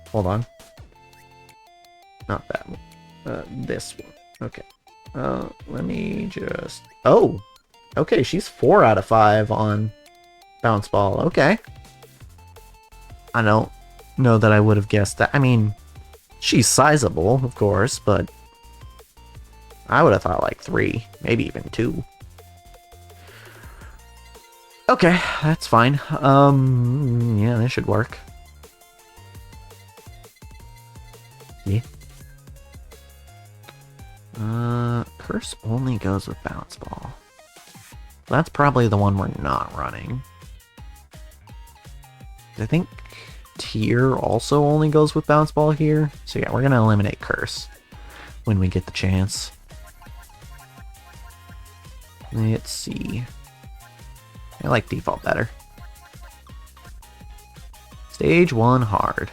Speaker 1: Hold on. Not that one. This one. Okay. Let me just... Oh! Okay, she's 4 out of 5 on Bounce Ball. Okay. I don't know that I would have guessed that. I mean, she's sizable, of course, but I would have thought like 3, maybe even 2. Okay, that's fine. Yeah, this should work. Yeah. Curse only goes with Bounce Ball. That's probably the one we're not running. I think Tier also only goes with Bounce Ball here. So yeah, we're gonna eliminate Curse when we get the chance. Let's see. I like default better. Stage 1 hard.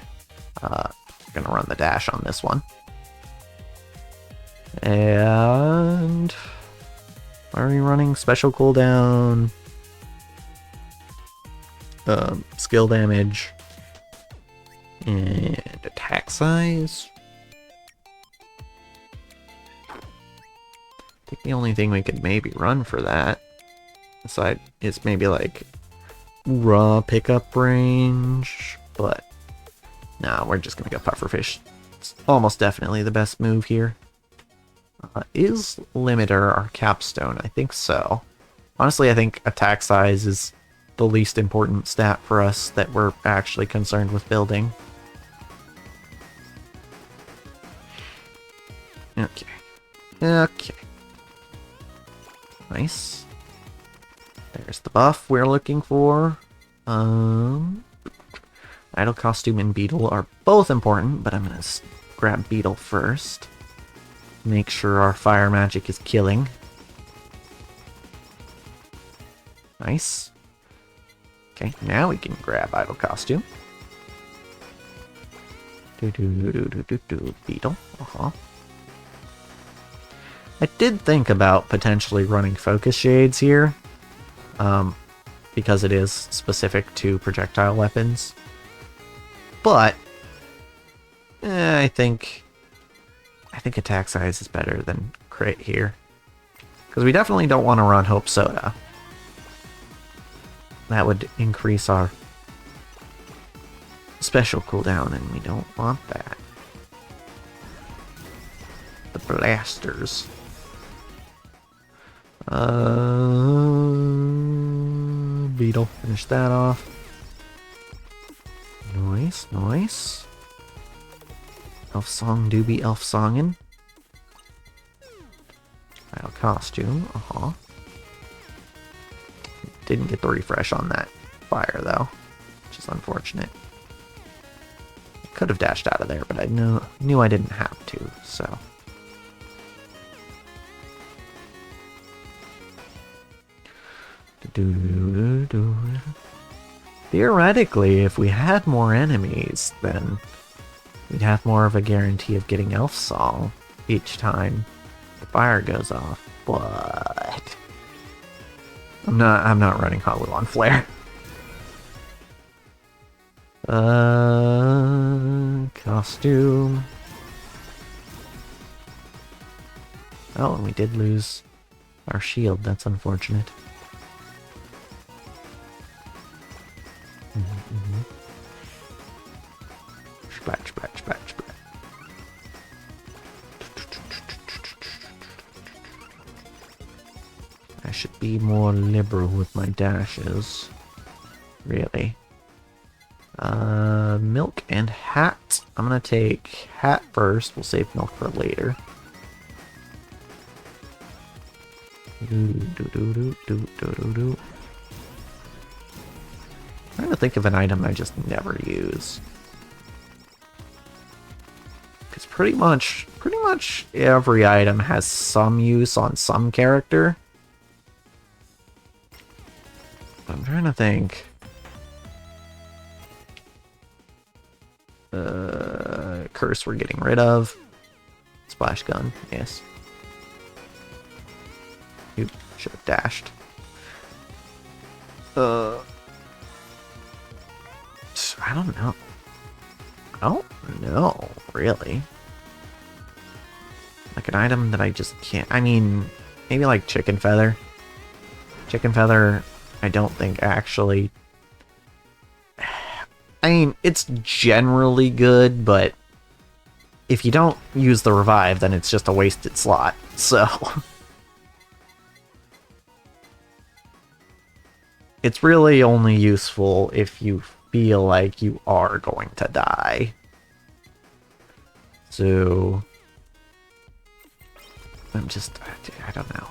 Speaker 1: Gonna run the dash on this one. And are we running special cooldown? Skill damage and attack size. I think the only thing we could maybe run for that aside is maybe like raw pickup range, but nah, we're just gonna go pufferfish. It's almost definitely the best move here. Is limiter our capstone? I think so. Honestly, I think attack size is the least important stat for us that we're actually concerned with building. Okay. Okay. Nice. There's the buff we're looking for. Idol Costume and Beetle are both important, but I'm gonna grab Beetle first. Make sure our fire magic is killing. Nice. Okay, now we can grab Idol Costume. Beetle. I did think about potentially running Focus Shades here, because it is specific to projectile weapons. But I think attack size is better than crit here, because we definitely don't want to run Hope Soda. That would increase our special cooldown, and we don't want that. The blasters. Beetle, finish that off. Nice, nice. Elf Song do be Elf Songin'. Idol Costume, Didn't get the refresh on that fire, though, which is unfortunate. Could have dashed out of there, but I knew I didn't have to, so. Theoretically, if we had more enemies, then we'd have more of a guarantee of getting Elf Song each time the fire goes off, but I'm not running Hollow on Flare. Costume. Oh, and we did lose our shield. That's unfortunate. Splat, splat, splat, splat. I should be more liberal with my dashes. Really. Milk and hat. I'm gonna take hat first. We'll save milk for later. Trying to think of an item I just never use. Because pretty much every item has some use on some character. I'm trying to think. Curse we're getting rid of. Splash gun, yes. Oop, should have dashed. I don't know. I don't know, really. Like an item that I just can't... I mean, maybe like chicken feather. Chicken feather, I don't think actually... I mean, it's generally good, but if you don't use the revive, then it's just a wasted slot, so... It's really only useful if you feel like you are going to die. So... I don't know.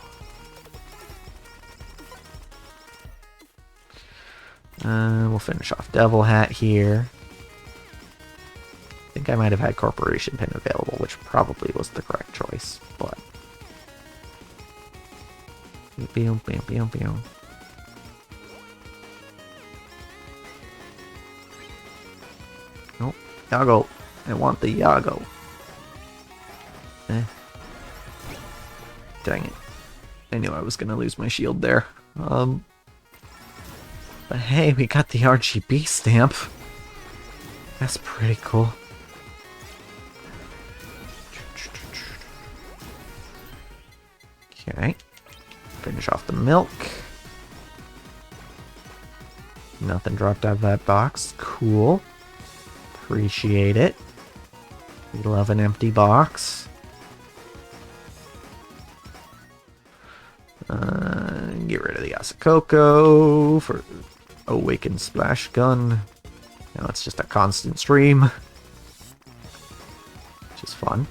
Speaker 1: We'll finish off Devil Hat here. I think I might have had Corporation Pin available, which probably was the correct choice, but... Nope, Yago. I want the Yago. Dang it. I knew I was gonna lose my shield there. But hey, we got the RGB stamp. That's pretty cool. Okay. Finish off the milk. Nothing dropped out of that box. Cool. Appreciate it. We love an empty box. Get rid of the Asakoko for Awakened Splash Gun. Now it's just a constant stream, which is fun.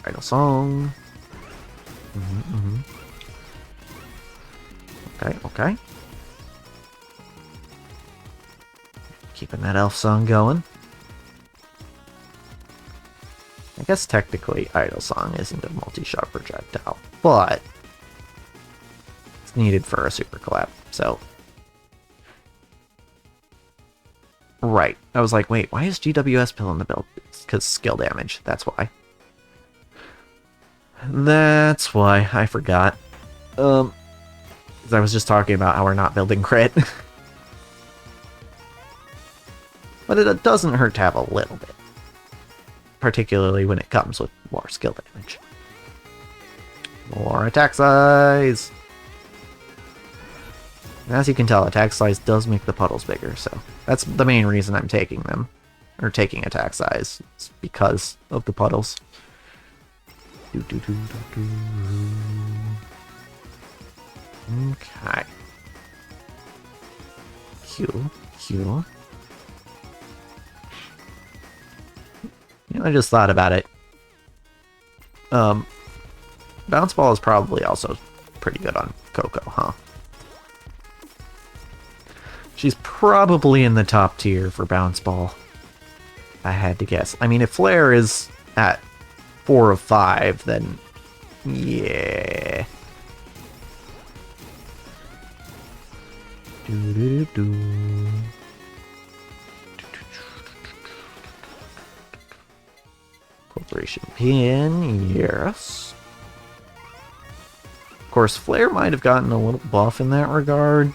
Speaker 1: Idle Song. Okay. Keeping that elf song going. I guess technically Idle Song isn't a multi-shot projectile, but it's needed for a super collab, so... Right. I was like, wait, why is GWS Pill in the build? It's because skill damage, that's why. That's why, I forgot. Because I was just talking about how we're not building crit. But it doesn't hurt to have a little bit. Particularly when it comes with more skill damage. More attack size! As you can tell, attack size does make the puddles bigger, so that's the main reason I'm taking them. Or taking attack size. It's because of the puddles. Okay. Q. You know, I just thought about it. Bounce Ball is probably also pretty good on Coco, huh? She's probably in the top tier for Bounce Ball. I had to guess. I mean, if Flare is at 4 of 5, then yeah. Corporation Pin, yes. Of course, Flare might have gotten a little buff in that regard.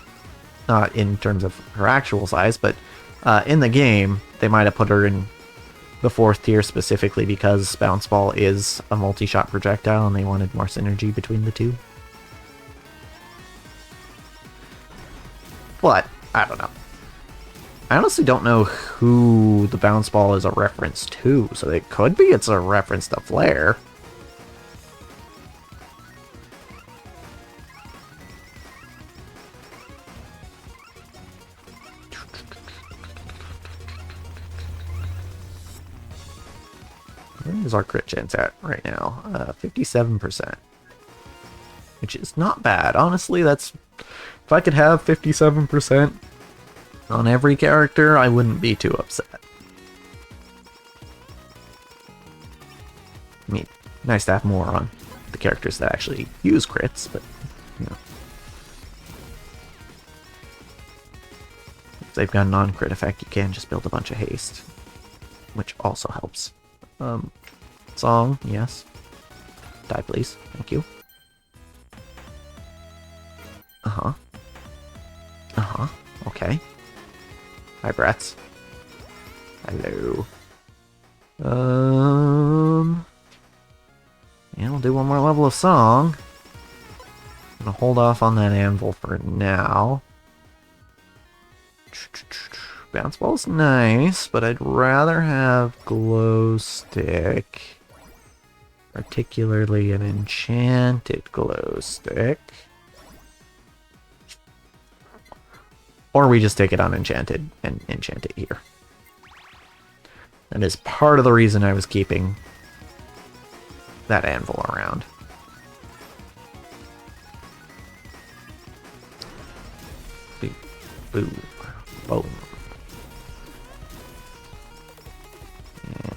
Speaker 1: Not in terms of her actual size, but in the game, they might have put her in the 4th tier specifically because Bounce Ball is a multi-shot projectile and they wanted more synergy between the two. But, I don't know. I honestly don't know who the bounce ball is a reference to, so it could be it's a reference to Flare. Where is our crit chance at right now? 57%. Which is not bad. Honestly, that's... If I could have 57% on every character, I wouldn't be too upset. I mean, nice to have more on the characters that actually use crits, but, you know. If they've got a non-crit effect, you can just build a bunch of haste, which also helps. Song, yes. Die, please. Thank you. Uh-huh. Uh-huh. Okay. Hi, brats. Hello. Yeah, we'll do one more level of song. I'm gonna hold off on that anvil for now. Bounce ball's nice, but I'd rather have glow stick. Particularly an enchanted glow stick. Or we just take it unenchanted and enchant it here. That is part of the reason I was keeping that anvil around. Boom. Boom. Boom.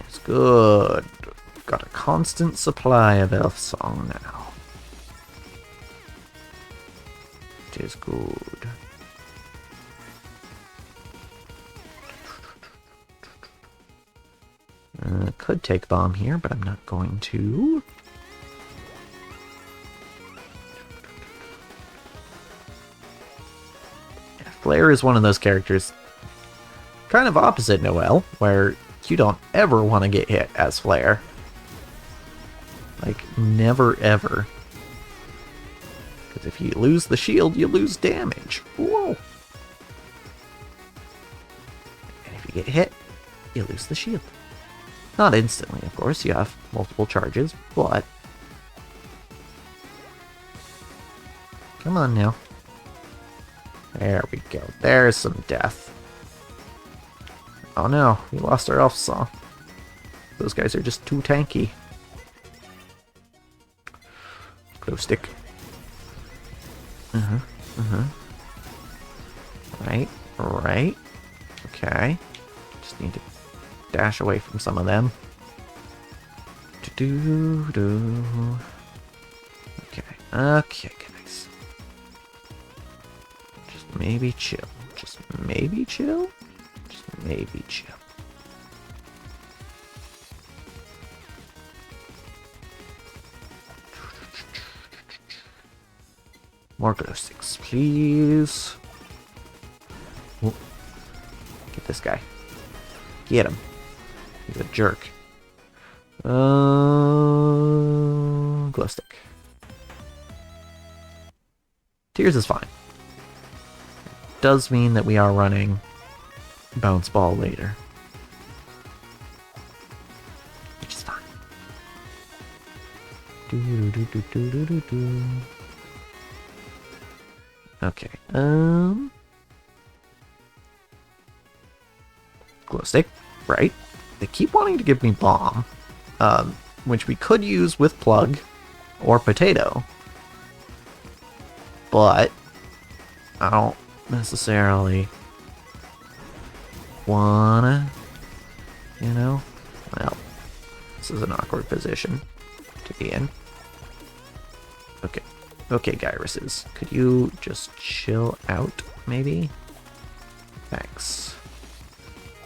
Speaker 1: It's good. Got a constant supply of elf song now. It is good. Could take bomb here, but I'm not going to. Yeah, Flare is one of those characters, kind of opposite Noelle, where you don't ever want to get hit as Flare. Like, never ever. Because if you lose the shield, you lose damage. Whoa! And if you get hit, you lose the shield. Not instantly, of course, you have multiple charges, but... Come on now. There we go. There's some death. Oh no, we lost our elf song. Those guys are just too tanky. Glow stick. Right, right. Okay. Just need to dash away from some of them. Okay, okay, guys. Just maybe chill. Just maybe chill. Just maybe chill. More glow sticks, please. Ooh. Get this guy. Get him. He's a jerk. Glow stick. Tears is fine. It does mean that we are running bounce ball later. Which is fine. Okay. Glow stick, right? They keep wanting to give me bomb, which we could use with plug or potato, but I don't necessarily wanna, you know? Well, this is an awkward position to be in. Okay. Okay, Gyruses. Could you just chill out, maybe? Thanks.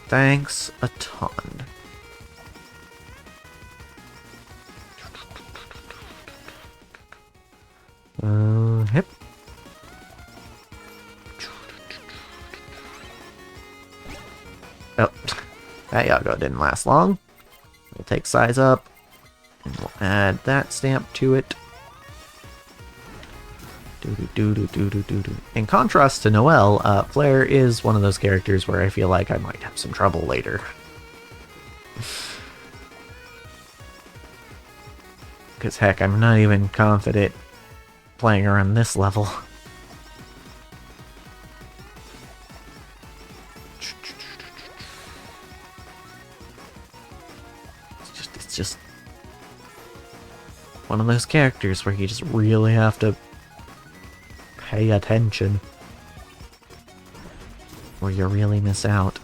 Speaker 1: Thanks a ton. Hip. Oh, that Yago didn't last long. We'll take size up, and we'll add that stamp to it. In contrast to Noelle, Flare is one of those characters where I feel like I might have some trouble later. Because heck, I'm not even confident playing her on this level. It's just one of those characters where you just really have to pay attention, or you really miss out.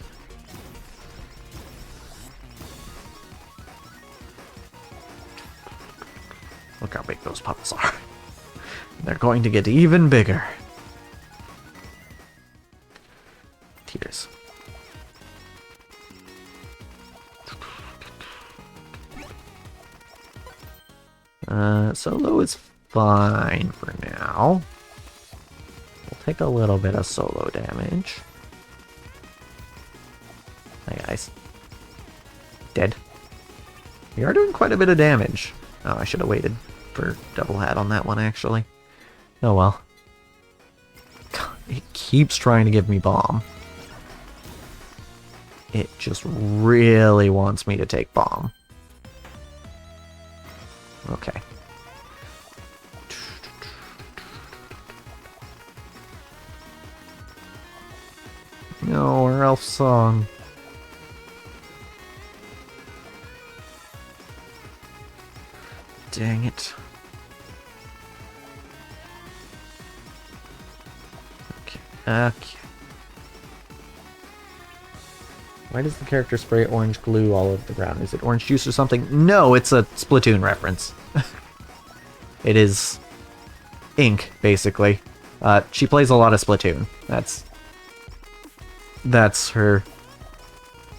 Speaker 1: Look how big those puppets are. They're going to get even bigger. Tears. Solo is fine for now. We'll take a little bit of solo damage. Hey guys. Dead. We are doing quite a bit of damage. Oh, I should have waited for double hat on that one, actually. Oh well. God, it keeps trying to give me bomb. It just really wants me to take bomb. Okay. No, our elf song. Dang it. Okay. Why does the character spray orange glue all over the ground? Is it orange juice or something? No, it's a Splatoon reference. It is ink, basically. She plays a lot of Splatoon. That's her.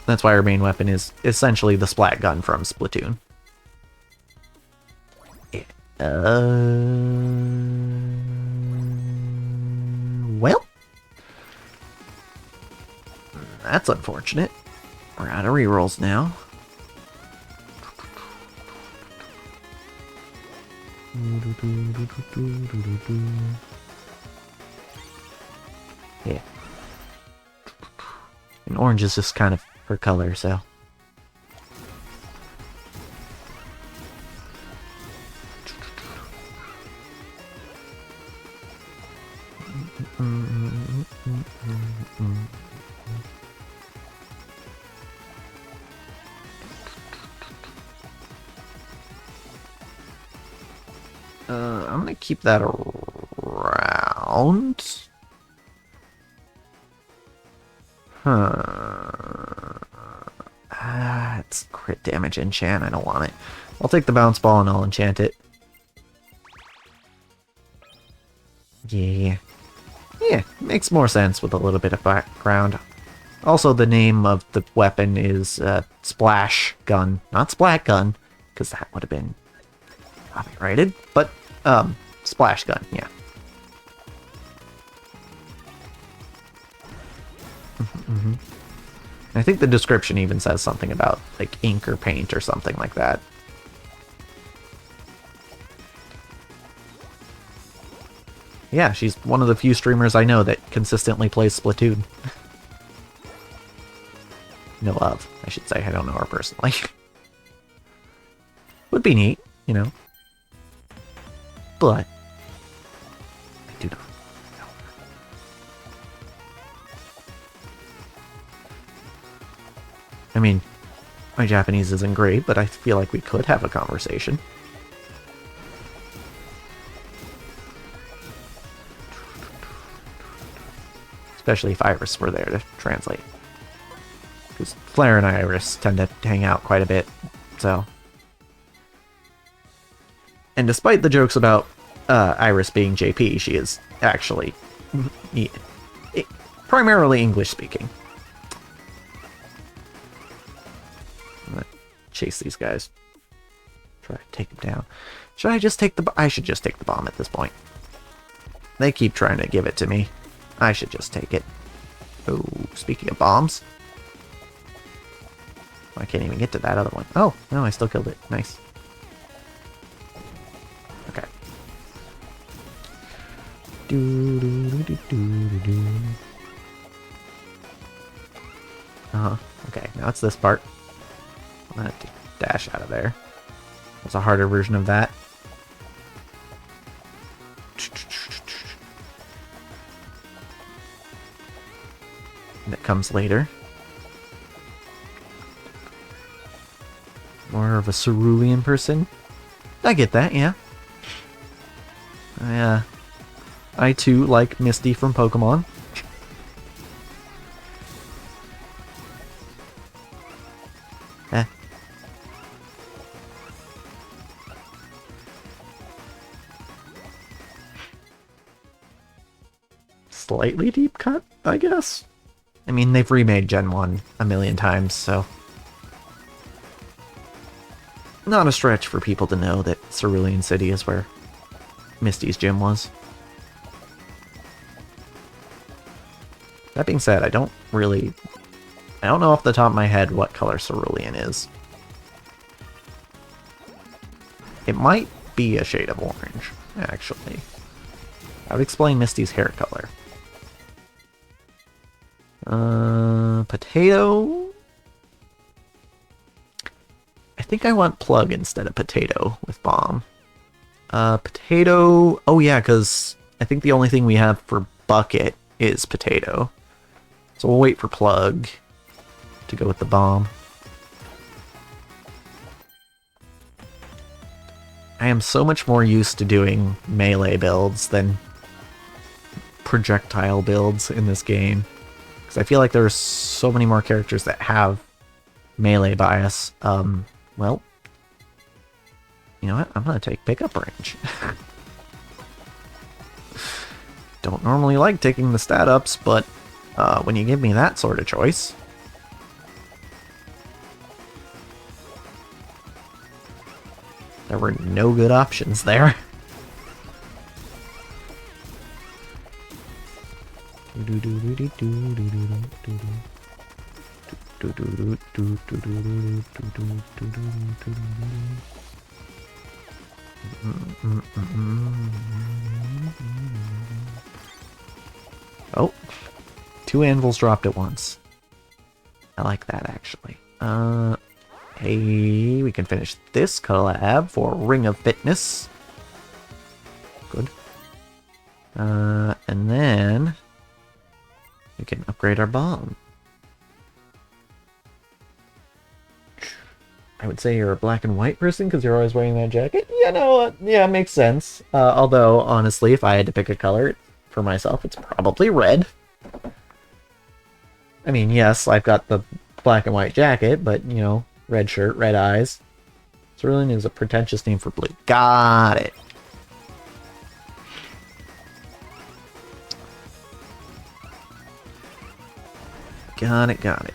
Speaker 1: That's why her main weapon is essentially the splat gun from Splatoon. Well, that's unfortunate. We're out of rerolls now. Yeah. And orange is just kind of her color, so. I'm gonna keep that around. It's crit damage enchant. I don't want it. I'll take the bounce ball and I'll enchant it. Yeah. Yeah, makes more sense with a little bit of background. Also, the name of the weapon is Splash Gun, not Splat Gun, because that would have been copyrighted, but Splash Gun, yeah. I think the description even says something about like ink or paint or something like that. Yeah, she's one of the few streamers I know that consistently plays Splatoon. Know of, I should say. I don't know her personally. Would be neat, you know. But I do not know her. I mean, my Japanese isn't great, but I feel like we could have a conversation. Especially if Iris were there to translate. Because Flare and Iris tend to hang out quite a bit, so. And despite the jokes about Iris being JP, she is actually primarily English-speaking. I'm gonna chase these guys. Try to take them down. Should I just take the... I should just take the bomb at this point. They keep trying to give it to me. I should just take it. Oh, speaking of bombs. I can't even get to that other one. Oh, no, I still killed it. Nice. Okay. Okay, now it's this part. I'm gonna dash out of there. There's a harder version of that. That comes later. More of a cerulean person. I get that, yeah. I too like Misty from Pokemon. Slightly deep cut, I guess. I mean, they've remade Gen 1 a million times, so... Not a stretch for people to know that Cerulean City is where Misty's gym was. That being said, I don't know off the top of my head what color Cerulean is. It might be a shade of orange, actually. I would explain Misty's hair color. Potato? I think I want Plug instead of Potato with Bomb. Potato... Oh yeah, because I think the only thing we have for Bucket is Potato. So we'll wait for Plug to go with the Bomb. I am so much more used to doing melee builds than projectile builds in this game. Because I feel like there are so many more characters that have melee bias. Well, you know what? I'm going to take pickup range. Don't normally like taking the stat ups, but when you give me that sort of choice... There were no good options there. Oh, 2 anvils dropped at once. I like that, actually. Hey, we can finish this collab for Ring of Fitness. Good. And then we can upgrade our bomb. I would say you're a black and white person because you're always wearing that jacket. You know what? Yeah, makes sense. Although, honestly, if I had to pick a color for myself, it's probably red. I mean, yes, I've got the black and white jacket, but, you know, red shirt, red eyes. Cerulean is a pretentious name for blue. Got it. Got it, got it.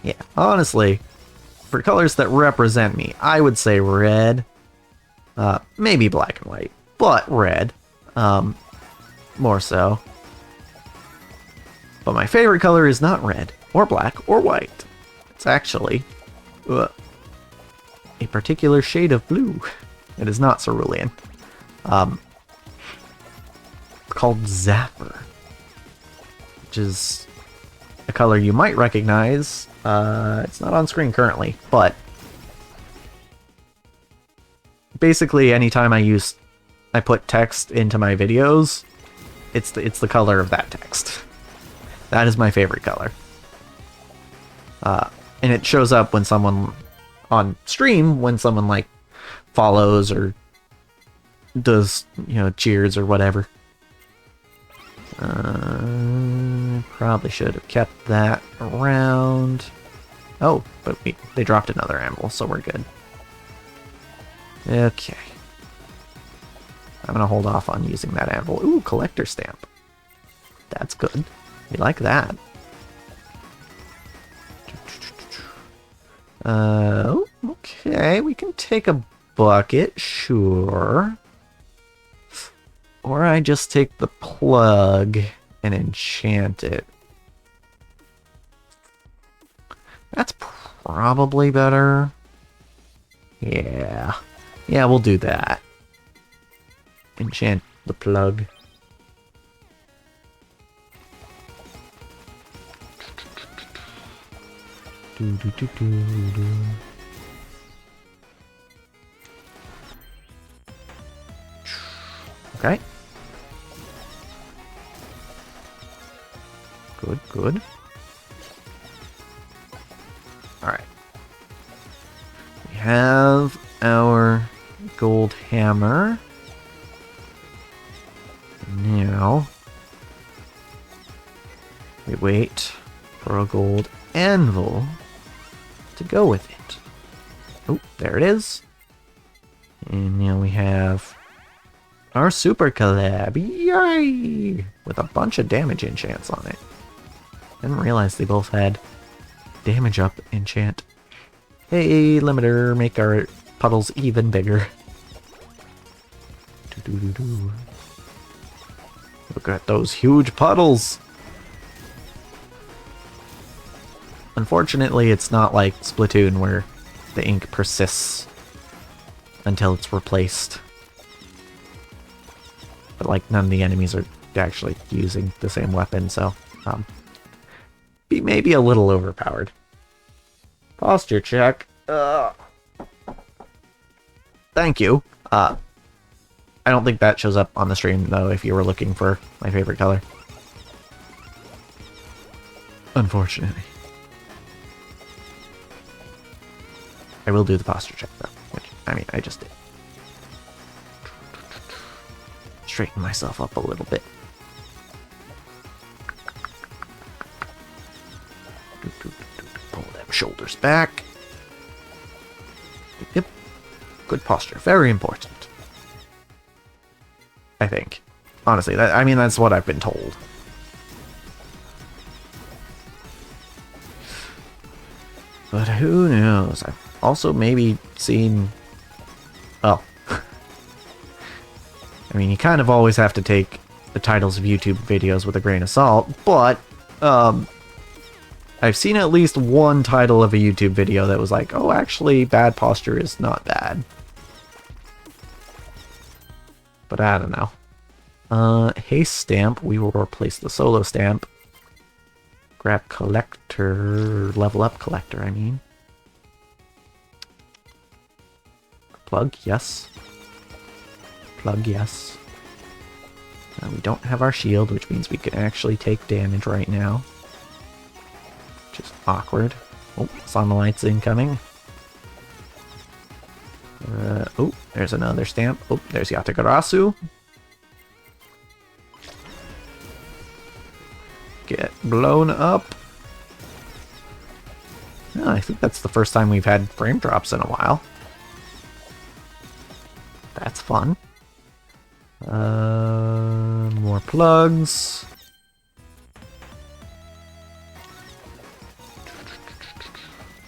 Speaker 1: Yeah, honestly, for colors that represent me, I would say red. Maybe black and white, but red. More so. But my favorite color is not red, or black, or white. It's actually a particular shade of blue. It is not cerulean. Called Sapphire, which is a color you might recognize. It's not on screen currently, but basically anytime I put text into my videos, it's the color of that text. That is my favorite color. And it shows up when someone on stream, when someone like follows or does, you know, cheers or whatever. Probably should have kept that around. Oh, but they dropped another anvil, so we're good. Okay. I'm gonna hold off on using that anvil. Ooh, collector stamp. That's good. We like that. Okay, we can take a bucket, sure. Or I just take the plug and enchant it. That's probably better. Yeah. Yeah, we'll do that. Enchant the plug. Okay. Good, good. Alright. We have our gold hammer. Now, we wait for a gold anvil to go with it. Oh, there it is. And now we have our super collab. Yay! With a bunch of damage enchants on it. Didn't realize they both had damage up enchant. Hey, limiter, make our puddles even bigger. Doo-doo-doo-doo. Look at those huge puddles! Unfortunately, it's not like Splatoon where the ink persists until it's replaced. But like, none of the enemies are actually using the same weapon, so be maybe a little overpowered. Posture check. Thank you. I don't think that shows up on the stream, though, if you were looking for my favorite color. Unfortunately. I will do the posture check, though. Which, I mean, I just did. Straighten myself up a little bit. Pull them shoulders back. Yep. Good posture. Very important. I think. Honestly, I mean, that's what I've been told. But who knows? I've also maybe seen... Oh. I mean, you kind of always have to take the titles of YouTube videos with a grain of salt, but I've seen at least one title of a YouTube video that was like, oh, actually, bad posture is not bad. But I don't know. Haste stamp, we will replace the solo stamp. Grab collector, level up collector, I mean. Plug, yes. Plug, yes. We don't have our shield, which means we can actually take damage right now. Which is awkward. Oh, Sunlight's incoming. Oh, there's another stamp. Oh, there's Yatagarasu. Get blown up. Oh, I think that's the first time we've had frame drops in a while. That's fun. More plugs.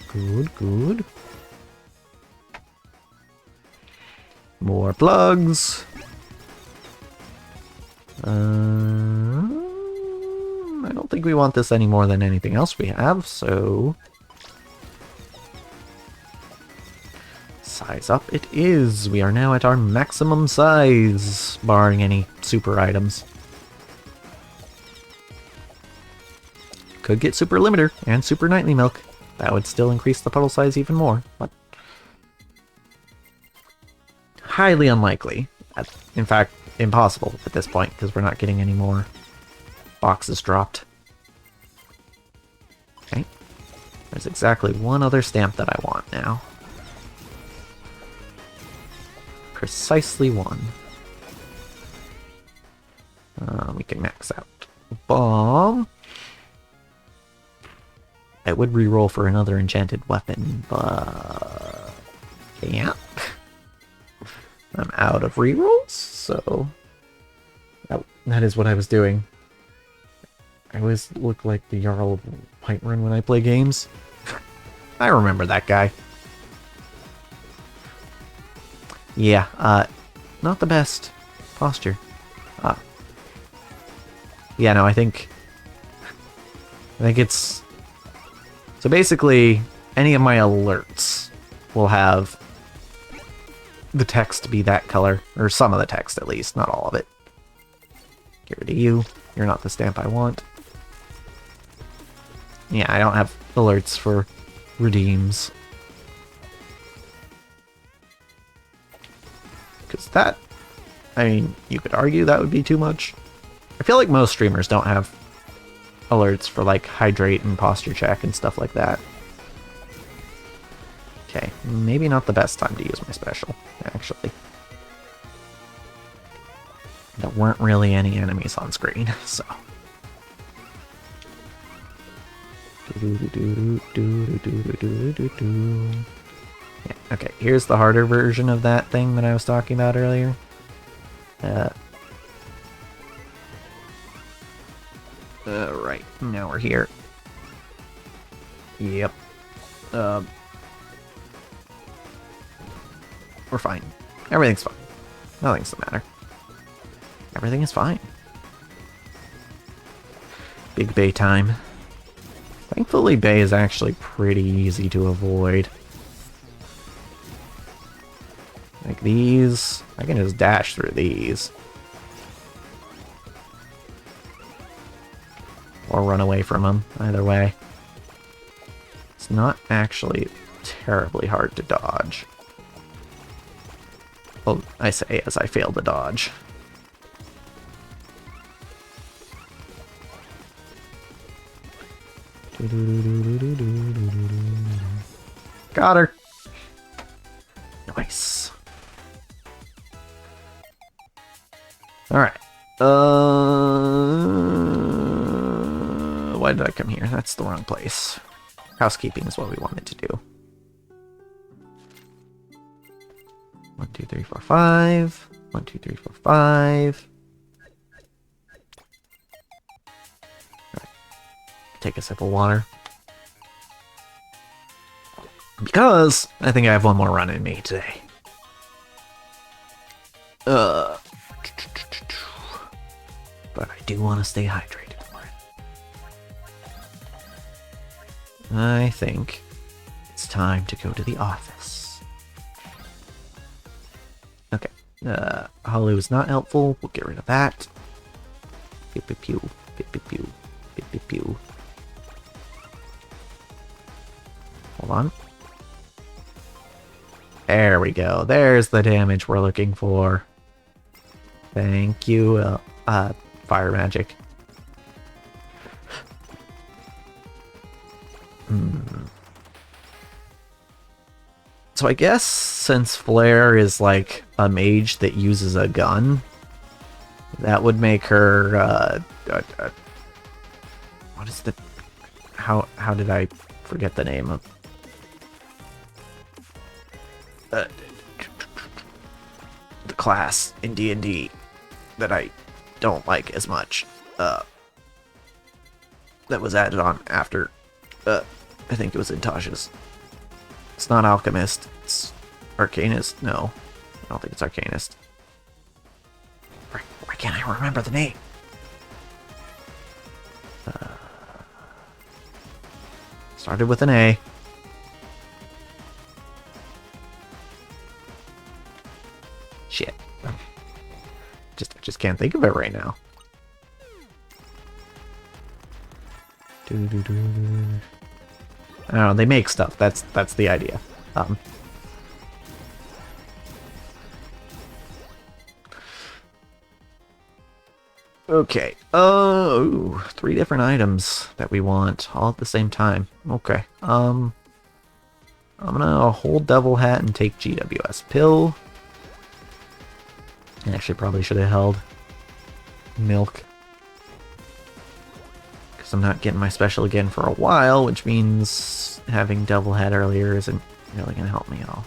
Speaker 1: Good, good. More plugs. I don't think we want this any more than anything else we have, so... Size up it is. We are now at our maximum size, barring any super items. Could get super limiter and super nightly milk. That would still increase the puddle size even more, but highly unlikely. In fact, impossible at this point, because we're not getting any more boxes dropped. Okay. There's exactly one other stamp that I want now. Precisely one. We can max out bomb. I would reroll for another enchanted weapon, but can't. I'm out of rerolls, so that is what I was doing. I always look like the Jarl of Whiterun when I play games. I remember that guy. Yeah, not the best posture. Yeah, no, I think it's... So basically, any of my alerts will have the text to be that color, or some of the text at least, not all of it. Get rid of you. You're not the stamp I want. Yeah, I don't have alerts for redeems. Because that, I mean, you could argue that would be too much. I feel like most streamers don't have alerts for like hydrate and posture check and stuff like that. Okay, maybe not the best time to use my special, actually. There weren't really any enemies on screen, so. Yeah, okay, here's the harder version of that thing that I was talking about earlier. Right, now we're here. Yep. We're fine. Everything's fine. Nothing's the matter. Everything is fine. Big Bay time. Thankfully, Bay is actually pretty easy to avoid. Like these, I can just dash through these. Or run away from them, either way. It's not actually terribly hard to dodge. Well, I say as I fail to dodge. Got her! Nice. Alright. Why did I come here? That's the wrong place. Housekeeping is what we wanted to do. 1, 2, 3, 4, 5. 1, 2, 3, 4, 5. Right. Take a sip of water. Because I think I have one more run in me today. But I do want to stay hydrated for it. I think it's time to go to the office. Okay. Holo is not helpful. We'll get rid of that. Pew pew pew. Pew pew pew. Pew pew pew. Hold on. There we go. There's the damage we're looking for. Thank you, fire magic. So I guess since Flare is like a mage that uses a gun, that would make her, what is the, how did I forget the name of, the class in D&D that I don't like as much, that was added on after, I think it was in Tasha's. It's not Alchemist, it's Arcanist. No, I don't think it's Arcanist. Why can't I remember the name? Started with an A. Shit. I just can't think of it right now. I don't know, they make stuff. That's the idea. Okay. Oh, 3 different items that we want all at the same time. Okay. I'm gonna hold Devil Hat and take GWS Pill. I actually probably should have held Milk. Because I'm not getting my special again for a while, which means having Devil Hat earlier isn't really gonna help me at all.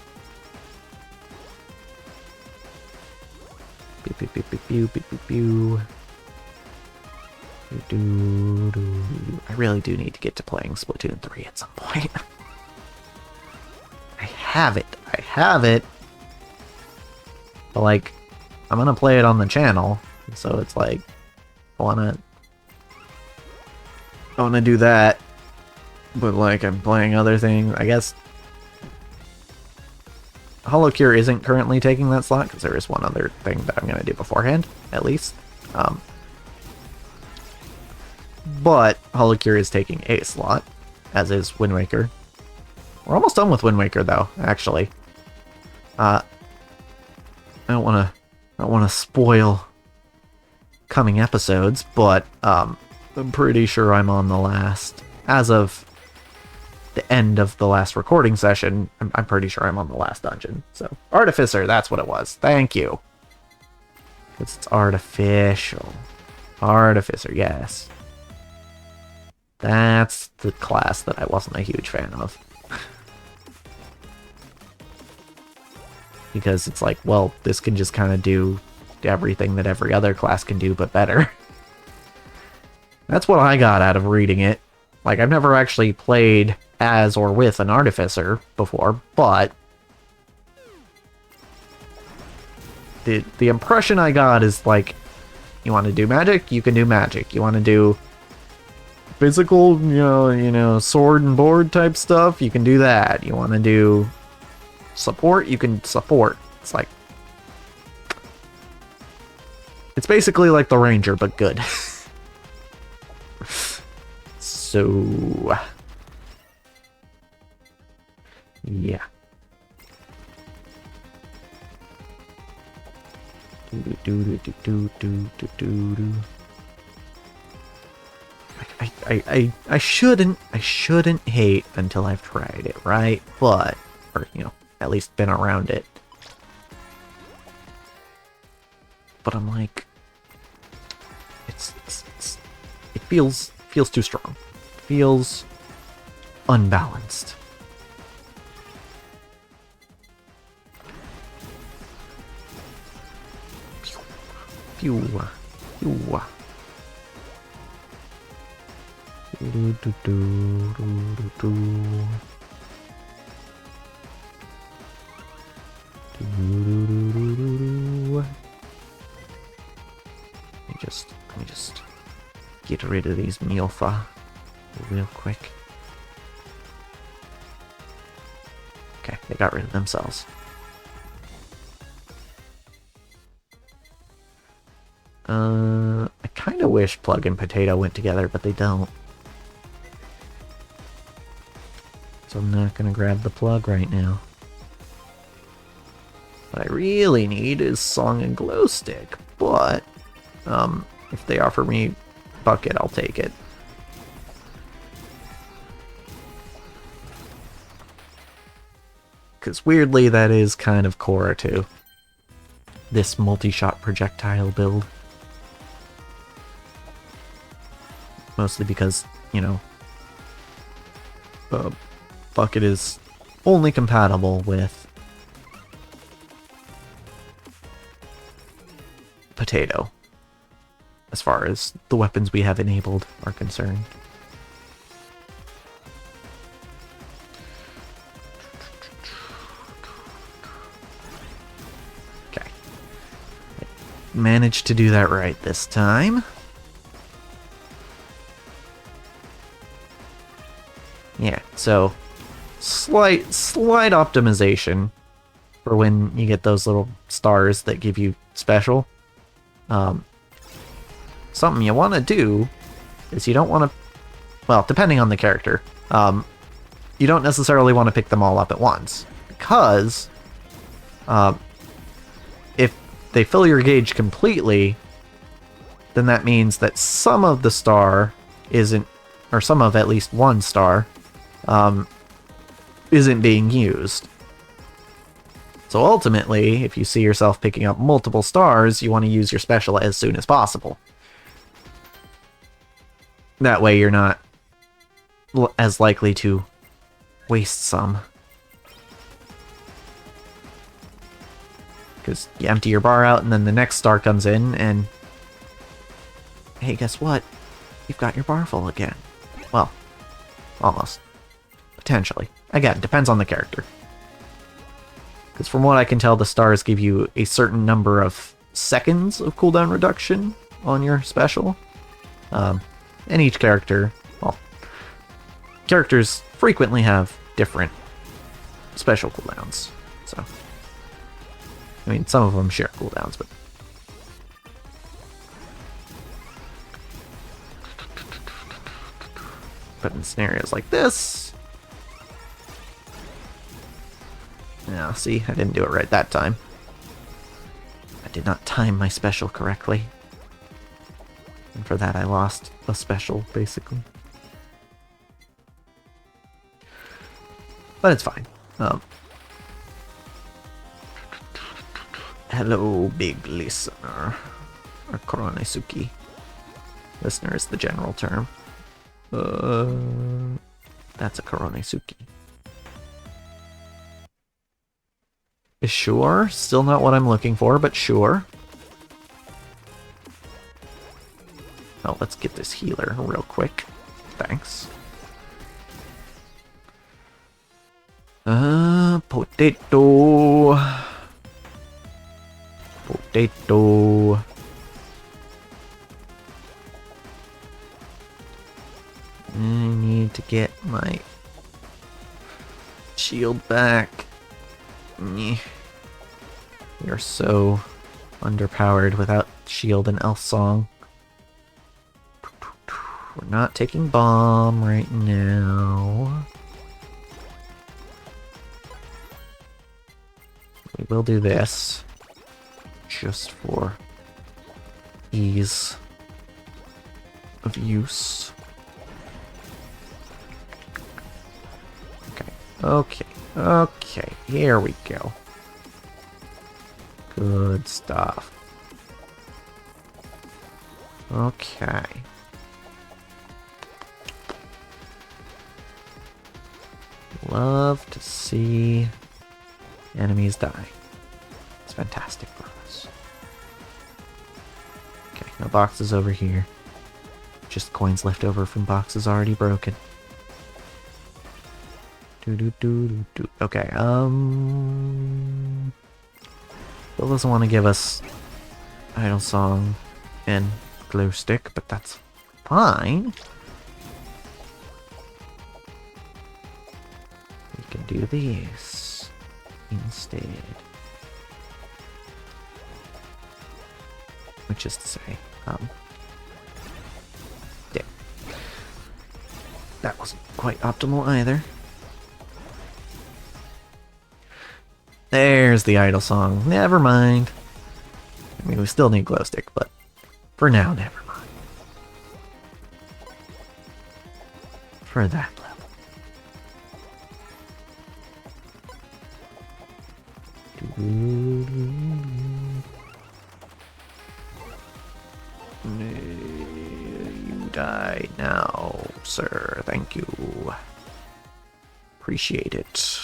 Speaker 1: Pew pew pew pew pew pew pew pew. I really do need to get to playing Splatoon 3 at some point. I have it. But like, I'm gonna play it on the channel, so it's like, I wanna do that, but like I'm playing other things. I guess HoloCure isn't currently taking that slot, because there is one other thing that I'm going to do beforehand, at least. But HoloCure is taking a slot, as is Wind Waker. We're almost done with Wind Waker, though, actually. I don't want to spoil coming episodes, but I'm pretty sure I'm on the last, as of the end of the last recording session, I'm pretty sure I'm on the last dungeon. So, Artificer, that's what it was. Thank you. Because it's artificial. Artificer, yes. That's the class that I wasn't a huge fan of. Because it's like, well, this can just kind of do everything that every other class can do, but better. That's what I got out of reading it. Like, I've never actually played as or with an Artificer before, but the impression I got is like, you want to do magic? You can do magic. You want to do physical, you know, sword and board type stuff? You can do that. You want to do support? You can support. It's like, it's basically like the Ranger, but good. So, yeah. I shouldn't hate until I've tried it, right? But, or, you know, at least been around it. But I'm like, it feels too strong. Feels unbalanced. Pew, pew. Let me just get rid of these Milfa real quick. Okay, they got rid of themselves. I kind of wish Plug and Potato went together, but they don't. So I'm not going to grab the Plug right now. What I really need is Song and Glow Stick, but if they offer me Bucket, I'll take it. Because weirdly, that is kind of core to this multi-shot projectile build. Mostly because, you know, Bucket is only compatible with Potato, as far as the weapons we have enabled are concerned. Okay. I managed to do that right this time. Yeah, so slight optimization for when you get those little stars that give you special. Something you want to do is you don't want to, well, depending on the character, you don't necessarily want to pick them all up at once, because if they fill your gauge completely, then that means that some of the star isn't, or some of at least one star isn't being used. So ultimately, if you see yourself picking up multiple stars, you want to use your special as soon as possible. That way you're not as likely to waste some. Because you empty your bar out and then the next star comes in and... hey, guess what? You've got your bar full again. Well, almost. Potentially. Again, depends on the character. Because from what I can tell, the stars give you a certain number of seconds of cooldown reduction on your special. And each character, well, characters frequently have different special cooldowns. So, I mean, some of them share cooldowns, but... But in scenarios like this... Yeah, see, I didn't do it right that time. I did not time my special correctly. And for that I lost a special, basically. But it's fine. Hello, big listener. Or Koronesuki. Listener is the general term. That's a Koronesuki. Sure, still not what I'm looking for, but sure. Oh, let's get this healer real quick. Thanks. Potato. Potato. I need to get my shield back. You're so underpowered without shield and elf song. We're not taking bomb right now. We will do this just for ease of use. Okay, here we go. Good stuff. Okay. Love to see enemies die. It's fantastic for us. Okay, no boxes over here. Just coins left over from boxes already broken. Okay, Bill doesn't want to give us idle song and glow stick, but that's fine. We can do this instead. Which is to say, yeah. That wasn't quite optimal either. There's the idle song. Never mind. I mean, we still need glow stick, but for now, never mind. For that level. You die now, sir. Thank you. Appreciate it.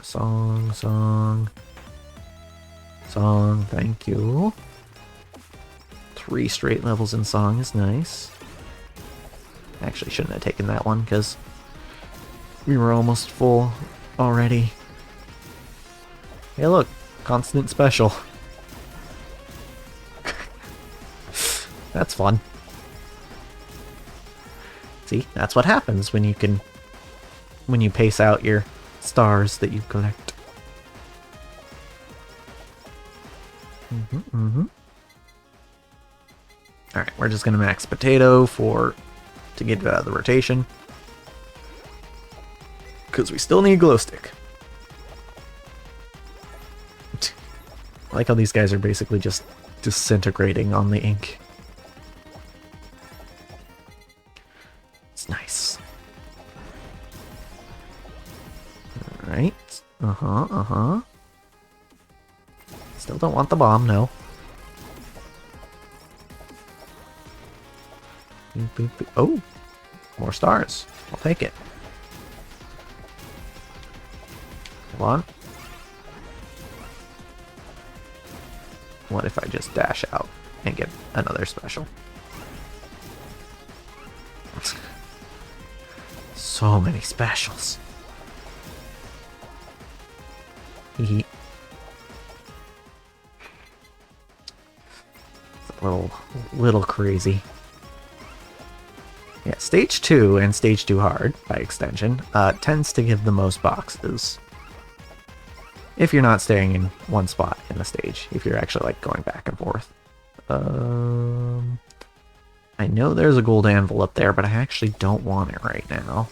Speaker 1: Song, thank you. 3 straight levels in song is nice. Actually, shouldn't have taken that one, because we were almost full already. Hey look, constant special. That's fun. See, that's what happens when you pace out your stars that you collect. Alright, we're just gonna max potato to get out of the rotation. Because we still need glow stick. I like how these guys are basically just disintegrating on the ink. It's nice. Alright. Still don't want the bomb, no. Oh! More stars. I'll take it. Come on. What if I just dash out and get another special? So many specials. It's a little crazy. Yeah, stage 2 and stage 2 hard, by extension, tends to give the most boxes. If you're not staying in one spot in the stage, if you're actually like going back and forth. I know there's a gold anvil up there, but I actually don't want it right now.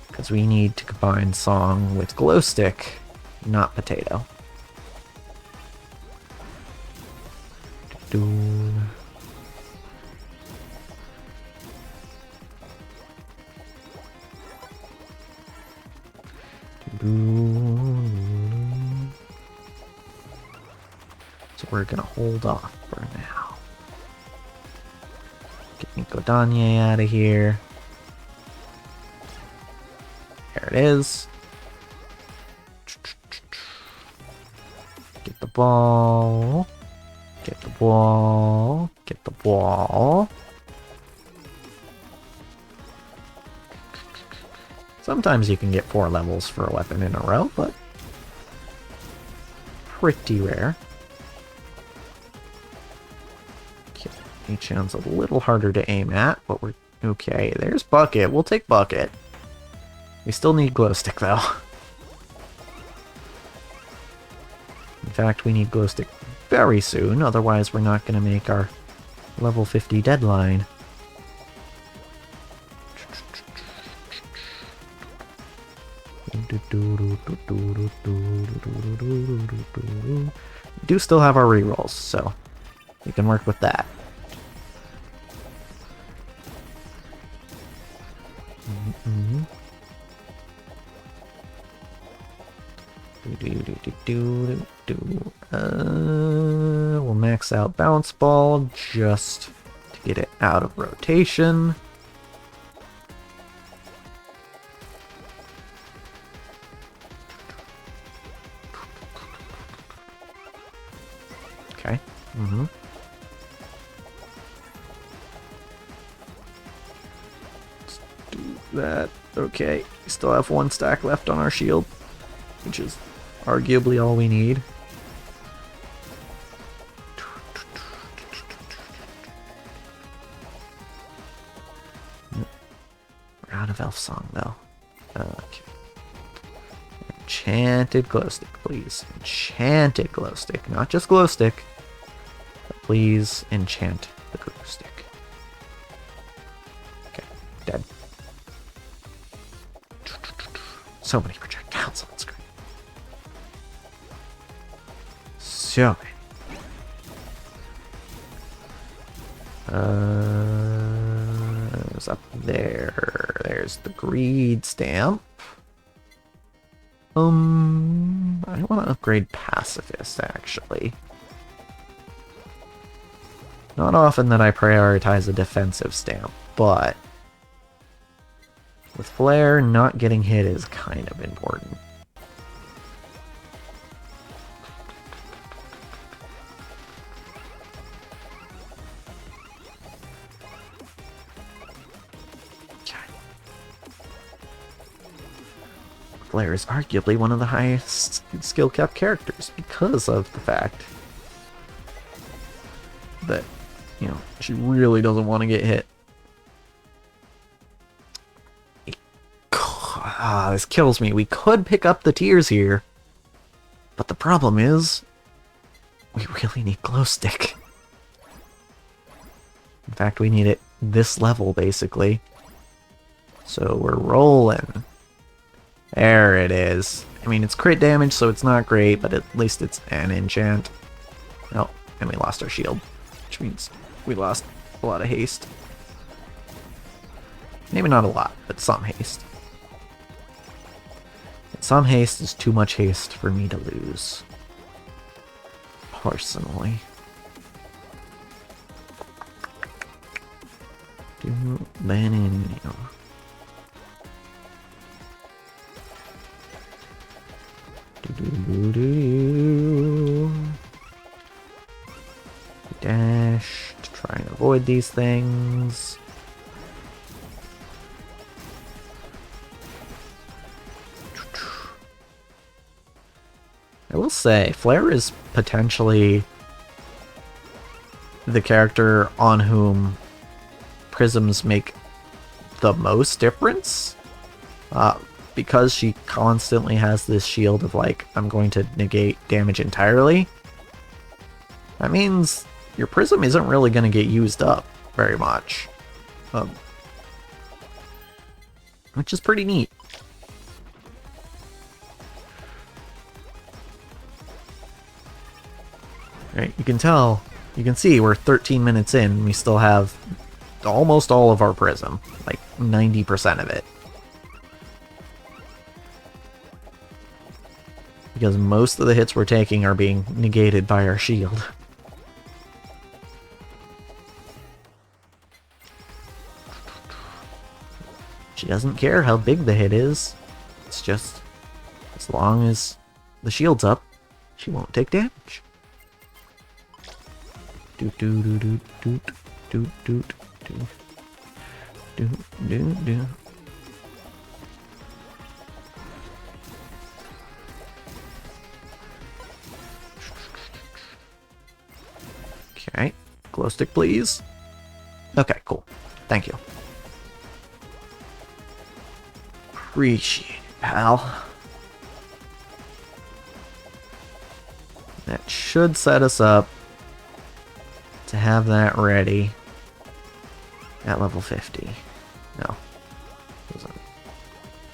Speaker 1: Because we need to combine song with glow stick, not potato. So we're gonna hold off for now. Get Nico Danye out of here. There it is. Get the ball. Get the ball. Get the ball. Sometimes you can get 4 levels for a weapon in a row, but pretty rare. Okay, H-Hound's a little harder to aim at, but we're okay. There's Bucket. We'll take Bucket. We still need glow stick though. In fact, we need glow stick very soon, otherwise we're not going to make our level 50 deadline. We do still have our rerolls, so we can work with that. We'll max out Bounce Ball just to get it out of rotation. Okay. Let's do that. Okay. We still have 1 stack left on our shield, which is arguably all we need. We're out of elf song though. Okay. Enchanted glow stick, please. Enchanted glow stick, not just glow stick. But please enchant the glow stick. Okay, dead. So many projectiles on the screen. So many. It's up there. There's the greed stamp. I want to upgrade Pacifist, actually. Not often that I prioritize a defensive stamp, but with Flare, not getting hit is kind of important. Flare is arguably one of the highest skill cap characters because of the fact that, you know, she really doesn't want to get hit. This kills me. We could pick up the tiers here, but the problem is we really need glow stick. In fact, we need it this level, basically. So we're rolling. There it is. I mean, it's crit damage, so it's not great, but at least it's an enchant. Oh, and we lost our shield, which means we lost a lot of haste. Maybe not a lot, but some haste. And some haste is too much haste for me to lose. Personally. Dash to try and avoid these things. I will say, Flare is potentially the character on whom prisms make the most difference. because she constantly has this shield of like, I'm going to negate damage entirely, that means your prism isn't really going to get used up very much. Which is pretty neat. Right, you can see we're 13 minutes in and we still have almost all of our prism, like 90% of it. Because most of the hits we're taking are being negated by our shield. She doesn't care how big the hit is. It's just, as long as the shield's up, she won't take damage. Doot doot doot doot doot doot doot doot doot doot. Okay, glow stick, please. Okay, cool. Thank you. Appreciate it, pal. That should set us up to have that ready at level 50. No. It was an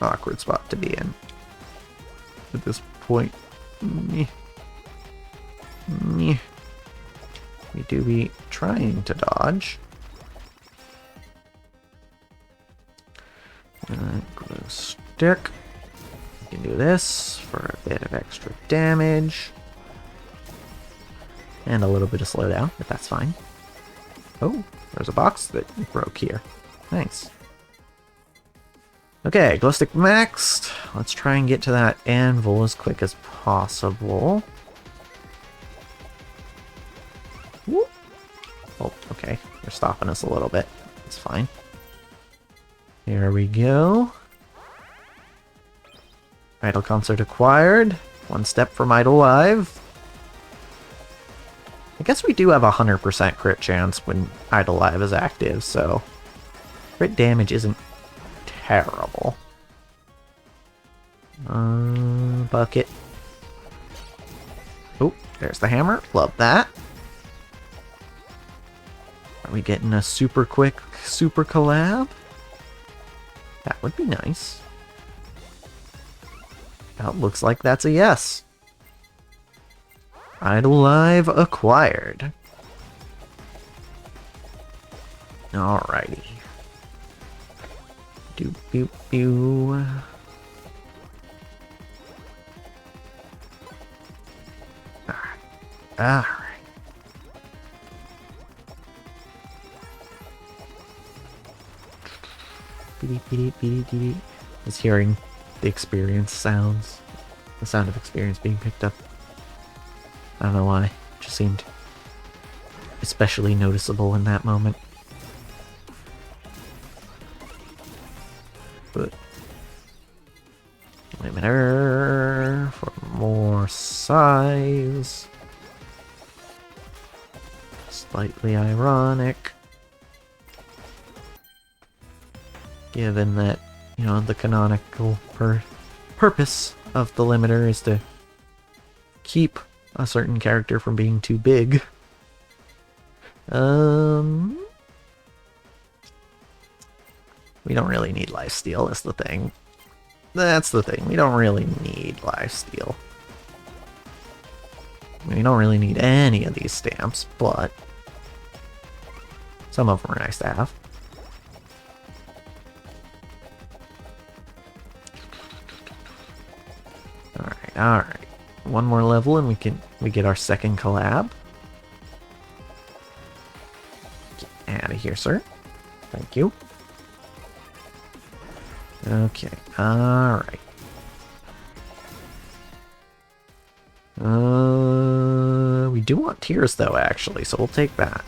Speaker 1: awkward spot to be in at this point. Meh. Meh. We do be trying to dodge. Glue stick. We can do this for a bit of extra damage. And a little bit of slowdown, but that's fine. Oh, there's a box that broke here. Nice. Okay, glow stick maxed. Let's try and get to that anvil as quick as possible. Whoop. Oh, okay. They're stopping us a little bit. It's fine. Here we go. Idle concert acquired. One step from Idle Live. I guess we do have a 100% crit chance when Idle Live is active, so crit damage isn't terrible. Bucket. Oh, there's the hammer. Love that. Are we getting a super quick super collab? That would be nice. That looks like that's a yes. Idle Live acquired. Alrighty. Doop boop boo. Alright. Just hearing the experience sounds. The sound of experience being picked up. I don't know why. It just seemed especially noticeable in that moment. But limiter for more size. Slightly ironic. Given that, you know, the canonical purpose of the limiter is to keep a certain character from being too big. We don't really need lifesteal, is the thing. That's the thing. We don't really need lifesteal. We don't really need any of these stamps, but some of them are nice to have. Alright. One more level and we get our second collab. Get out of here, sir. Thank you. Okay, alright. We do want tears though, actually, so we'll take that.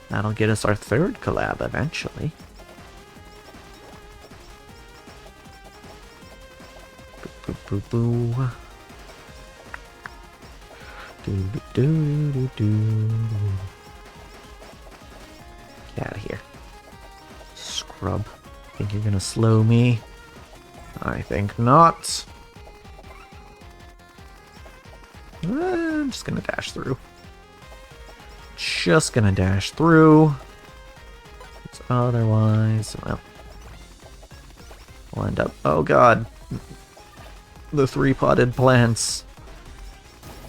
Speaker 1: That'll get us our third collab eventually. Boo boo boo boo. Do do do do. Get out of here. Screw. Rub. Think you're gonna slow me? I think not. I'm just gonna dash through. Just gonna dash through. Otherwise, well, we'll end up... Oh god. The 3-potted plants.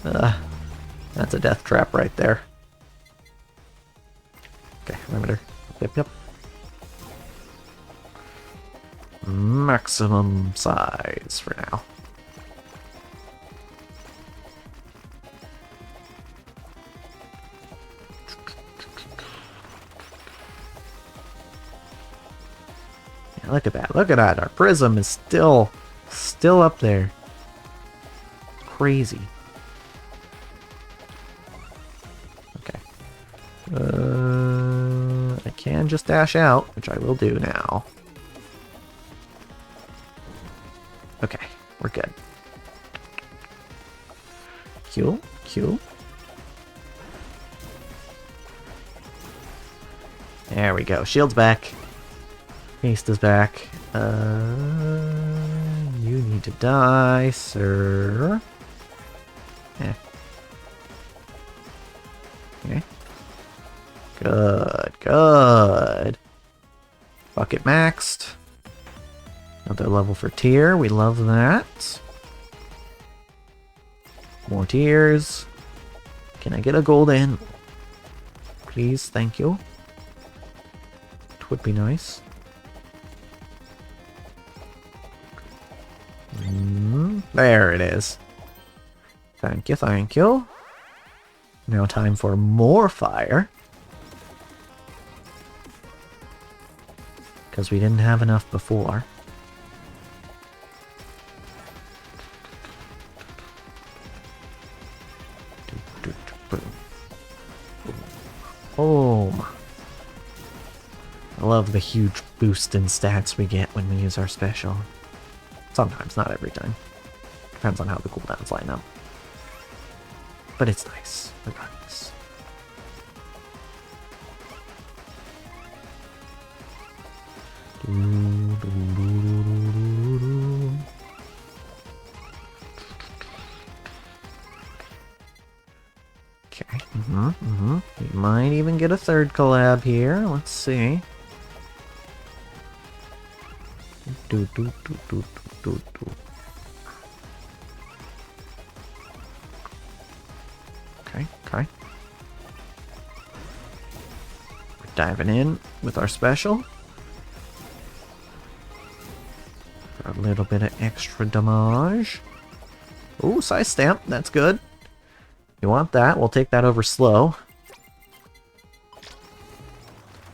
Speaker 1: That's a death trap right there. Okay, perimeter. Yep. Maximum size for now. Yeah, look at that. Look at that. Our prism is still up there. Crazy. Okay. I can just dash out, which I will do now. Okay, we're good. Q. There we go. Shield's back. Haste is back. You need to die, sir. Yeah. Okay. Good. Bucket maxed. Another level for tier. We love that. More tiers. Can I get a golden? Please, thank you. It would be nice. There it is. Thank you. Now time for more fire. Because we didn't have enough before. Boom. I love the huge boost in stats we get when we use our special. Sometimes, not every time. Depends on how the cooldowns line up. But it's nice, regardless. Okay. We might even get a third collab here. Let's see. Okay. We're diving in with our special. For a little bit of extra damage. Ooh, size stamp. That's good. You want that? We'll take that over slow.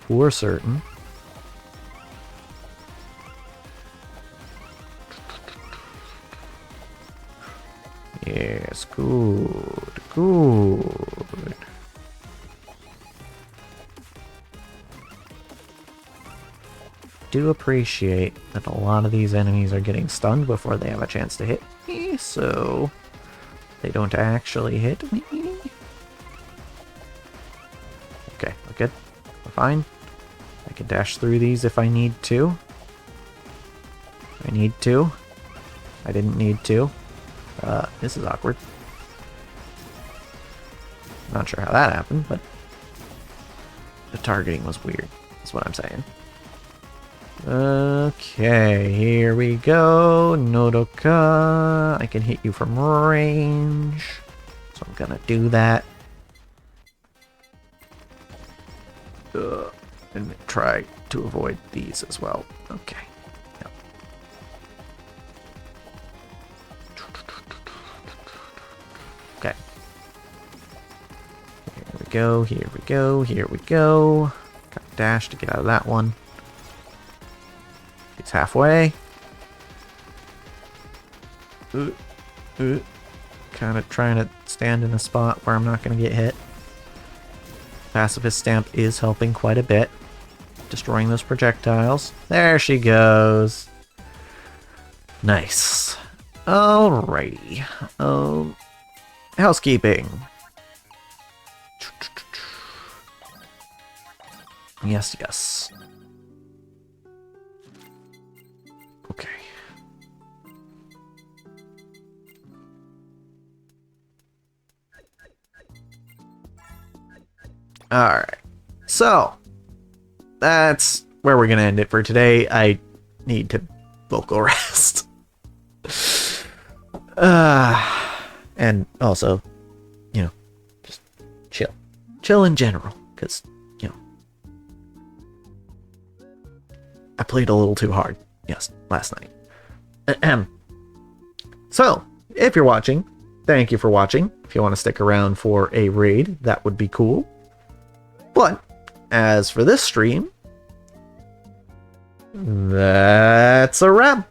Speaker 1: For certain. Yes, good. Do appreciate that a lot of these enemies are getting stunned before they have a chance to hit me, so they don't actually hit me. Okay, we're good. We're fine. I can dash through these if I need to. I didn't need to. This is awkward. Not sure how that happened, but the targeting was weird, is what I'm saying. Okay, here we go. Nodoka. I can hit you from range, so I'm gonna do that. And try to avoid these as well. Okay. Yep. Okay. Here we go. Got a dash to get out of that one. He's halfway. Kind of trying to stand in a spot where I'm not going to get hit. Pacifist Stamp is helping quite a bit. Destroying those projectiles. There she goes. Nice. Alrighty. Housekeeping. Yes. Alright. So, that's where we're going to end it for today. I need to vocal rest. And also, just chill. Chill in general, because, I played a little too hard, last night. So, if you're watching, thank you for watching. If you want to stick around for a raid, that would be cool. But, as for this stream, that's a wrap.